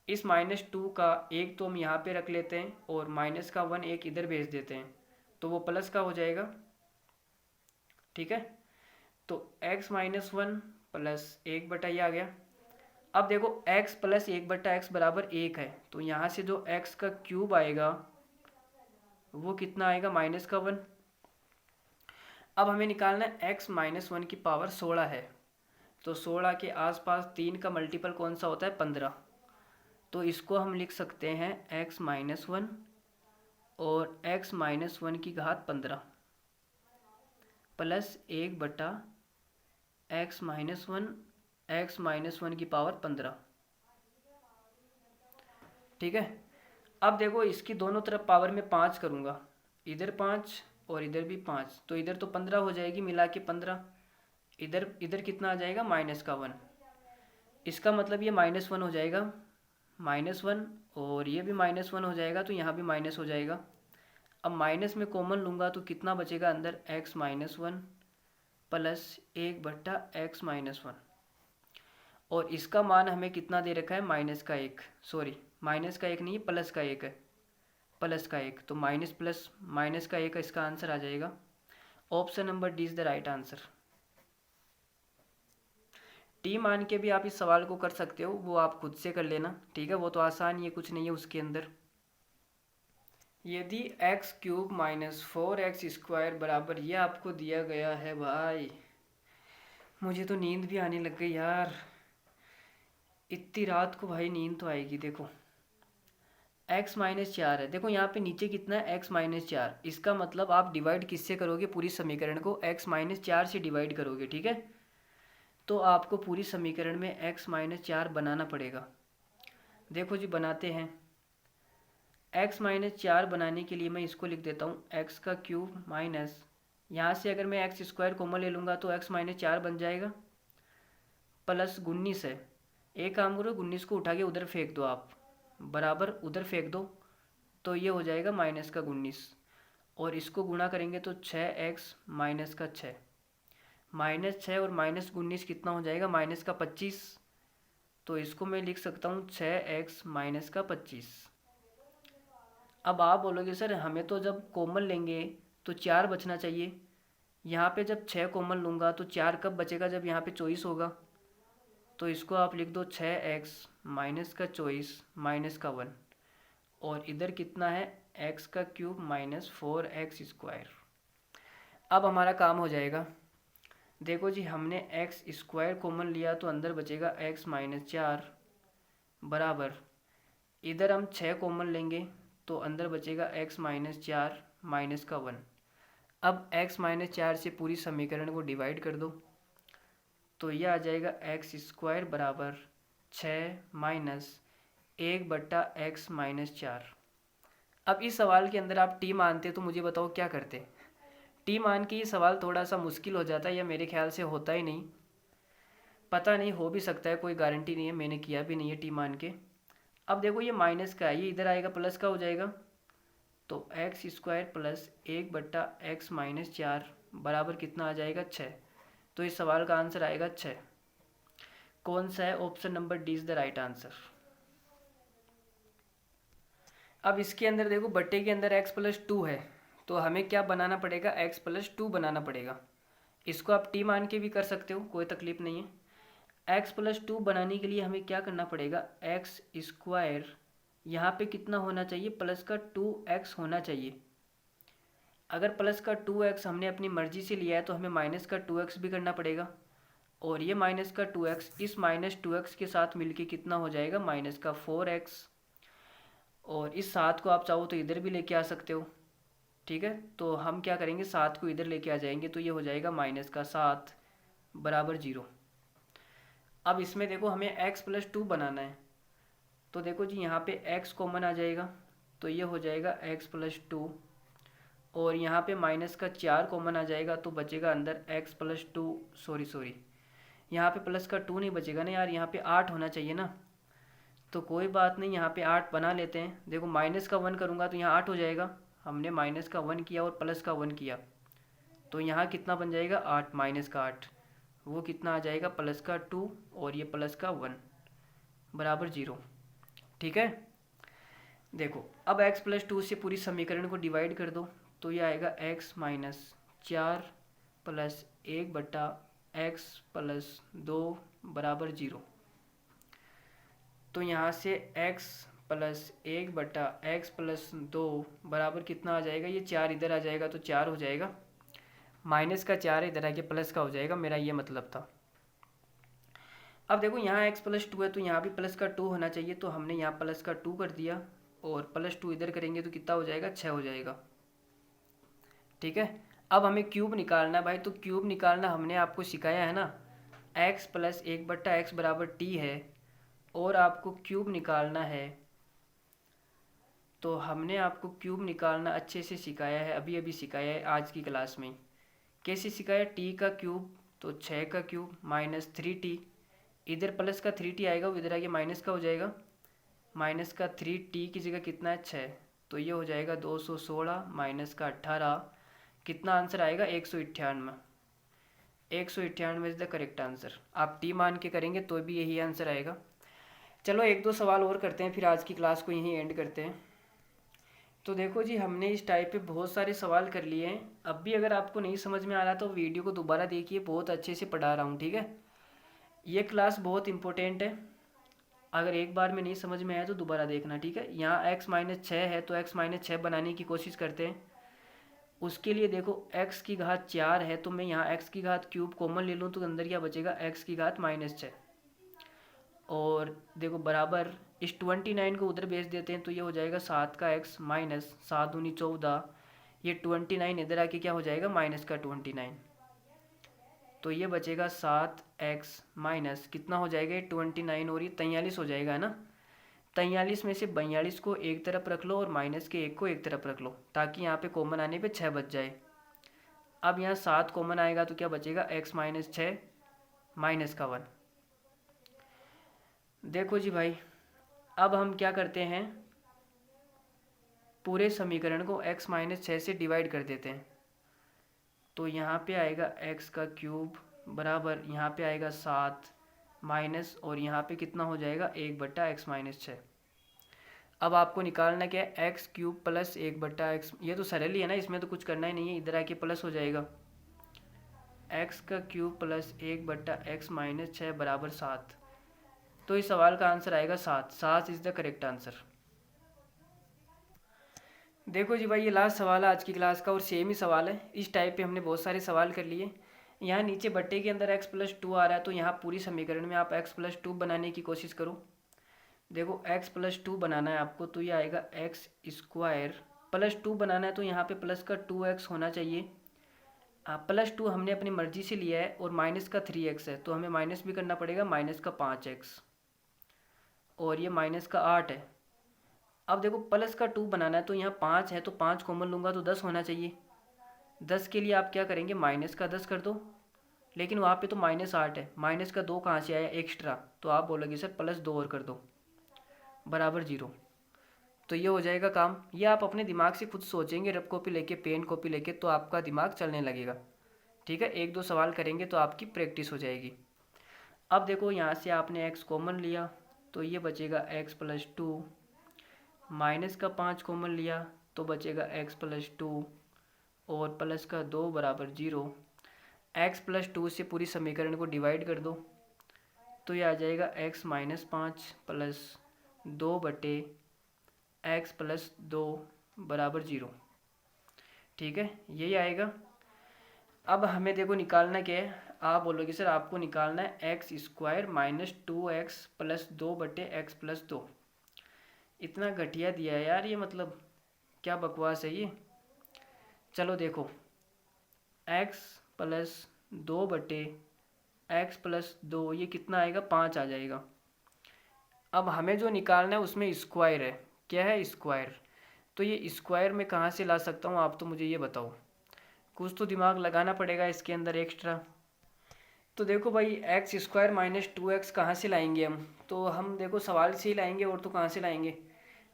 इस -2 का एक तो हम यहाँ पे रख लेते हैं और माइनस का 1 एक इधर भेज देते हैं, तो वो प्लस का हो जाएगा, ठीक है। तो x-1 प्लस 1 ये आ गया। अब देखो x प्लस 1/x बराबर 1 है, तो यहाँ से जो x का क्यूब आएगा वो कितना आएगा, -1। अब हमें निकालना है x-1 की पावर 16 है, तो 16 के आसपास 3 का मल्टीपल कौन सा होता है, 15। तो इसको हम लिख सकते हैं x-1 और x-1 की घात 15 प्लस 1/x-1 x-1 की पावर 15, ठीक है। अब देखो इसकी दोनों तरफ पावर में 5 करूँगा, इधर 5 और इधर भी 5, तो इधर तो 15 हो जाएगी, मिला के 15। इधर इधर कितना आ जाएगा, -1। इसका मतलब ये -1 हो जाएगा, -1, और ये भी -1 हो जाएगा, तो यहाँ भी माइनस हो जाएगा। अब माइनस में कॉमन लूँगा तो कितना बचेगा अंदर, x-1 प्लस 1/x-1, और इसका मान हमें कितना दे रखा है, -1, सॉरी -1 नहीं, +1 है, +1, तो माइनस प्लस -1 इसका आंसर आ जाएगा। Option number D is the right answer. T मान के भी आप इस सवाल को कर सकते हो, वो आप खुद से कर लेना, ठीक है, वो तो आसान ही है, कुछ नहीं है उसके अंदर। यदि x³ - 4x² बराबर, ये आपको दिया गया है भाई, मुझे तो नींद भी आने लग गई यार, इतनी रात को भाई नींद तो आएगी। देखो x-4 है, देखो यहाँ पे नीचे कितना है, x-4, इसका मतलब आप डिवाइड किससे करोगे, पूरी समीकरण को x-4 से डिवाइड करोगे, ठीक है। तो आपको पूरी समीकरण में x-4 बनाना पड़ेगा। देखो जी बनाते हैं। x-4 बनाने के लिए मैं इसको लिख देता हूँ x³ माइनस, यहाँ से अगर मैं x² कॉमन ले लूँगा तो x-4 बन जाएगा, प्लस 19 है, एक काम करो 19 को उठा के उधर फेंक दो आप, बराबर उधर फेंक दो, तो ये हो जाएगा -19, और इसको गुणा करेंगे तो 6x - का 6, -6 और -19 कितना हो जाएगा, -25, तो इसको मैं लिख सकता हूँ 6x - का 25। अब आप बोलोगे सर हमें तो जब कॉमन लेंगे तो 4 बचना चाहिए, यहाँ पे जब 6 कॉमन लूँगा तो 4 कब बचेगा, जब यहाँ पे 24 होगा, तो इसको आप लिख दो 6x - का 24 - का 1, और इधर कितना है, x³ - 4x²। अब हमारा काम हो जाएगा। देखो जी हमने x² कॉमन लिया तो अंदर बचेगा x - 4 बराबर, इधर हम 6 कॉमन लेंगे तो अंदर बचेगा x - 4 - का 1। अब x - 4 से पूरी समीकरण को डिवाइड कर दो, तो ये आ जाएगा एक्स स्क्वायर बराबर 6 माइनस 1/x-4। अब इस सवाल के अंदर आप टी मानते तो मुझे बताओ क्या करते। टी मान के ये सवाल थोड़ा सा मुश्किल हो जाता है, या मेरे ख्याल से होता ही नहीं, पता नहीं, हो भी सकता है, कोई गारंटी नहीं है, मैंने किया भी नहीं है टी मान के। अब देखो ये माइनस का है, ये इधर आएगा प्लस का हो जाएगा, तो एक्स स्क्वायर प्लस 1/x-4 बराबर कितना आ जाएगा 6। तो इस सवाल का आंसर आएगा 6। कौन सा है? Option number D is the right answer. अब इसके अंदर देखो बट्टे के अंदर x+2 है, तो हमें क्या बनाना पड़ेगा? x+2 बनाना पड़ेगा। इसको आप t मान के भी कर सकते हो, कोई तकलीफ नहीं है। x+2 बनाने के लिए हमें क्या करना पड़ेगा? एक्स स्क्वायर यहाँ पे कितना होना चाहिए? प्लस का 2x होना चाहिए। अगर प्लस का 2x हमने अपनी मर्जी से लिया है तो हमें माइनस का 2x भी करना पड़ेगा, और ये माइनस का 2x इस -2x के साथ मिलके कितना हो जाएगा? माइनस का 4x। और इस 7 को आप चाहो तो इधर भी लेके आ सकते हो, ठीक है। तो हम क्या करेंगे? 7 को इधर लेके आ जाएंगे, तो ये हो जाएगा माइनस का 7 बराबर 0। अब इसमें देखो हमें x+2 बनाना है, तो देखो जी यहाँ पे x कॉमन आ जाएगा, तो ये हो जाएगा x+2, और यहाँ पे माइनस का 4 कॉमन आ जाएगा, तो बचेगा अंदर x+2, सॉरी यहाँ पे प्लस का 2 नहीं बचेगा ना यार, यहाँ पे 8 होना चाहिए ना, तो कोई बात नहीं, यहाँ पे 8 बना लेते हैं। देखो माइनस का 1 करूँगा तो यहाँ 8 हो जाएगा, हमने माइनस का 1 किया और प्लस का 1 किया, तो यहाँ कितना बन जाएगा? 8 माइनस का 8, वो कितना आ जाएगा? प्लस का 2 और ये प्लस का 1 बराबर 0, ठीक है। देखो अब x+2 से पूरी समीकरण को डिवाइड कर दो, तो ये आएगा x-4 प्लस 1/x+2 बराबर 0। तो यहाँ से x प्लस 1/x+2 बराबर कितना आ जाएगा? ये 4 इधर आ जाएगा तो 4 हो जाएगा, माइनस का 4 इधर आके प्लस का हो जाएगा, मेरा ये मतलब था। अब देखो यहाँ x+2 है तो यहाँ भी प्लस का 2 होना चाहिए, तो हमने यहाँ प्लस का 2 कर दिया, और +2 इधर करेंगे तो कितना हो जाएगा? 6 हो जाएगा, ठीक है। अब हमें क्यूब निकालना है भाई, तो क्यूब निकालना हमने आपको सिखाया है ना, x प्लस 1/x बराबर t है, और आपको क्यूब निकालना है, तो हमने आपको क्यूब निकालना अच्छे से सिखाया है, अभी अभी सिखाया है आज की क्लास में। कैसे सिखाया? t का क्यूब तो 6 का क्यूब माइनस 3t, इधर प्लस का 3t आएगा, वो इधर आके माइनस का हो जाएगा, माइनस का 3t की जगह कितना है? 6, तो ये हो जाएगा 216 माइनस का 18, कितना आंसर आएगा? 198। 198 इज़ द करेक्ट आंसर। आप टी मान के करेंगे तो भी यही आंसर आएगा। चलो एक दो सवाल और करते हैं, फिर आज की क्लास को यहीं एंड करते हैं। तो देखो जी हमने इस टाइप पे बहुत सारे सवाल कर लिए हैं। अब भी अगर आपको नहीं समझ में आ रहा तो वीडियो को दोबारा देखिए, बहुत अच्छे से पढ़ा रहा हूँ, ठीक है। ये क्लास बहुत इंपॉर्टेंट है, अगर एक बार में नहीं समझ में आया तो दोबारा देखना, ठीक है। यहाँ x-6 है तो x-6 बनाने की कोशिश करते हैं। उसके लिए देखो x की घात 4 है, तो मैं यहाँ x की घात क्यूब कॉमन ले लूँ तो अंदर क्या बचेगा? x की घात -6, और देखो बराबर इस 29 को उधर भेज देते हैं, तो ये हो जाएगा 7 का x माइनस 7 दूनी 14, ये 29 इधर आके क्या हो जाएगा? माइनस का 29, तो ये बचेगा 7x माइनस कितना हो जाएगा? ये 29 और ये 43 हो जाएगा, है ना। 43 में से 42 को एक तरफ रख लो और माइनस के 1 को एक तरफ रख लो, ताकि यहाँ पे कॉमन आने पे 6 बच जाए। अब यहाँ 7 कॉमन आएगा तो क्या बचेगा? x - 6 माइनस का 1। देखो जी भाई अब हम क्या करते हैं, पूरे समीकरण को x - 6 से डिवाइड कर देते हैं, तो यहाँ पे आएगा x का क्यूब बराबर यहाँ पे आएगा 7 माइनस, और यहाँ पे कितना हो जाएगा? 1/x - 6। अब आपको निकालना क्या है? एक्स क्यूब प्लस 1/x, ये तो सरल ही है ना, इसमें तो कुछ करना ही नहीं है, इधर आके प्लस हो जाएगा। एक्स का क्यूब प्लस 1/x - 6 बराबर 7, तो इस सवाल का आंसर आएगा 7। 7 इज़ द करेक्ट आंसर। देखो जी भाई ये लास्ट सवाल है आज की क्लास का, और सेम ही सवाल है, इस टाइप पे हमने बहुत सारे सवाल कर लिए। यहाँ नीचे बट्टे के अंदर x+2 आ रहा है, तो यहाँ पूरी समीकरण में आप x+2 बनाने की कोशिश करो। देखो x+2 बनाना है आपको, तो ये आएगा x² +2 बनाना है, तो यहाँ पे प्लस का 2x होना चाहिए। +2 हमने अपनी मर्जी से लिया है और माइनस का 3x है, तो हमें माइनस भी करना पड़ेगा, माइनस का 5x, और ये माइनस का 8 है। अब देखो प्लस का 2 बनाना है, तो यहाँ 5 है तो 5 कॉमन लूँगा तो 10 होना चाहिए। 10 के लिए आप क्या करेंगे, माइनस का 10 कर दो, लेकिन वहाँ पे तो -8 है, माइनस का 2 कहाँ से आया एक्स्ट्रा, तो आप बोलोगे सर +2 और कर दो बराबर 0। तो ये हो जाएगा काम। ये आप अपने दिमाग से खुद सोचेंगे, रफ कॉपी लेके, पेन कॉपी लेके, तो आपका दिमाग चलने लगेगा। ठीक है, 1-2 सवाल करेंगे तो आपकी प्रैक्टिस हो जाएगी। अब देखो यहाँ से आपने x कॉमन लिया तो ये बचेगा x+2, माइनस का 5 कॉमन लिया तो बचेगा x+2, और प्लस का 2 बराबर 0। x+2 से पूरी समीकरण को डिवाइड कर दो तो ये आ जाएगा x-5 प्लस 2 बटे x+2 बराबर 0। ठीक है, यही आएगा। अब हमें देखो निकालना क्या है, आप बोलोगे सर आपको निकालना है x² - 2x + 2 बटे x+2। इतना घटिया दिया है यार, ये मतलब क्या बकवास है ये। चलो देखो, x+2 बटे x+2 ये कितना आएगा, 5 आ जाएगा। अब हमें जो निकालना है उसमें स्क्वायर है, क्या है, स्क्वायर। तो ये स्क्वायर में कहाँ से ला सकता हूँ, आप तो मुझे ये बताओ। कुछ तो दिमाग लगाना पड़ेगा इसके अंदर एक्स्ट्रा। तो देखो भाई, x² - 2x कहाँ से लाएंगे हम, तो हम देखो सवाल से ही लाएंगे, और तो कहाँ से लाएंगे।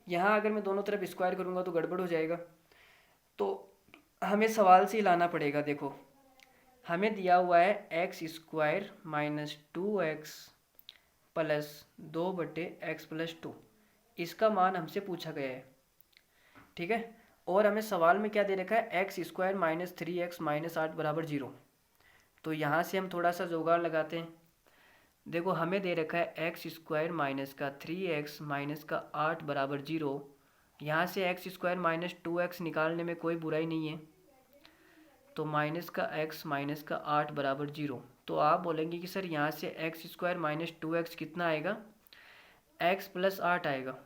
यहाँ अगर मैं दोनों तरफ स्क्वायर करूँगा तो गड़बड़ हो जाएगा, तो हमें सवाल से ही लाना पड़ेगा। देखो हमें दिया हुआ है x² - 2x + 2 बटे x+2, इसका मान हमसे पूछा गया है। ठीक है, और हमें सवाल में क्या दे रखा है, x² - 3x - 8 बराबर 0। तो यहाँ से हम थोड़ा सा जुगाड़ लगाते हैं। देखो हमें दे रखा है x² - 3x - 8 बराबर 0। यहाँ से x² - 2x निकालने में कोई बुराई नहीं है, तो -x - 8 बराबर 0। तो आप बोलेंगे कि सर यहाँ से x² - 2x कितना आएगा, x+8 आएगा।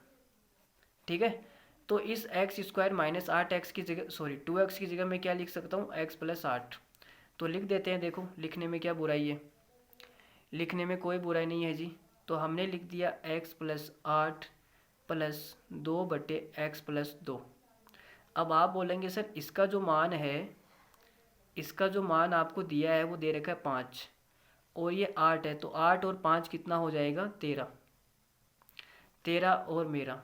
ठीक है, तो इस x² - 8x की जगह, सॉरी 2x की जगह मैं क्या लिख सकता हूँ, x+8। तो लिख देते हैं, देखो लिखने में क्या बुराई है, लिखने में कोई बुराई नहीं है जी। तो हमने लिख दिया x+8 + 2 बटे x+2। अब आप बोलेंगे सर इसका जो मान है, इसका जो मान आपको दिया है वो दे रखा है 5, और ये 8 है, तो 8 और 5 कितना हो जाएगा, 13। 13 और मेरा,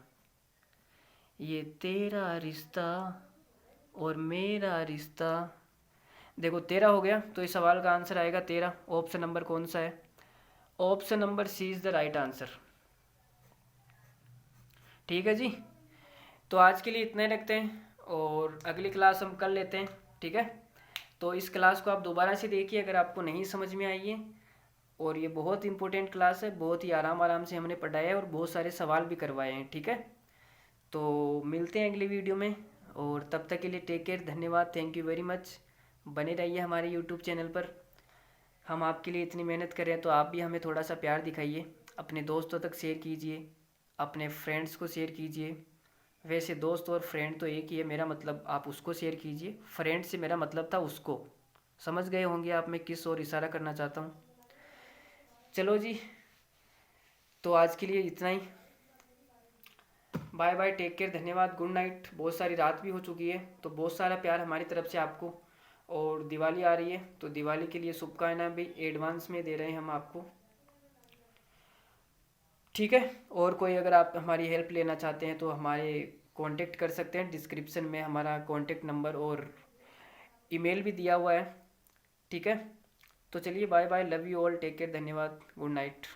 ये तेरा रिश्ता और मेरा रिश्ता, देखो 13 हो गया। तो इस सवाल का आंसर आएगा 13। ऑप्शन नंबर कौन सा है, option number C is the right answer. ठीक है जी, तो आज के लिए इतना ही रखते हैं, और अगली क्लास हम कर लेते हैं। ठीक है, तो इस क्लास को आप दोबारा से देखिए अगर आपको नहीं समझ में आई है, और ये बहुत इंपॉर्टेंट क्लास है, बहुत ही आराम आराम से हमने पढ़ाया है और बहुत सारे सवाल भी करवाए हैं। ठीक है, तो मिलते हैं अगली वीडियो में, और तब तक के लिए टेक केयर, धन्यवाद, थैंक यू वेरी मच। बने रहिए हमारे यूट्यूब चैनल पर। हम आपके लिए इतनी मेहनत कर रहे हैं तो आप भी हमें थोड़ा सा प्यार दिखाइए, अपने दोस्तों तक शेयर कीजिए, अपने फ्रेंड्स को शेयर कीजिए। वैसे दोस्त और फ्रेंड तो एक ही है, मेरा मतलब आप उसको शेयर कीजिए, फ्रेंड से मेरा मतलब था उसको। समझ गए होंगे आप मैं किस और इशारा करना चाहता हूँ। चलो जी, तो आज के लिए इतना ही, बाय बाय, टेक केयर, धन्यवाद, गुड नाइट। बहुत सारी रात भी हो चुकी है, तो बहुत सारा प्यार हमारी तरफ से आपको। और दिवाली आ रही है, तो दिवाली के लिए शुभकामनाएं भी एडवांस में दे रहे हैं हम आपको। ठीक है, और कोई अगर आप हमारी हेल्प लेना चाहते हैं तो हमारे कांटेक्ट कर सकते हैं, डिस्क्रिप्शन में हमारा कांटेक्ट नंबर और ईमेल भी दिया हुआ है। ठीक है, तो चलिए bye bye, love you all, take care, धन्यवाद, गुड नाइट।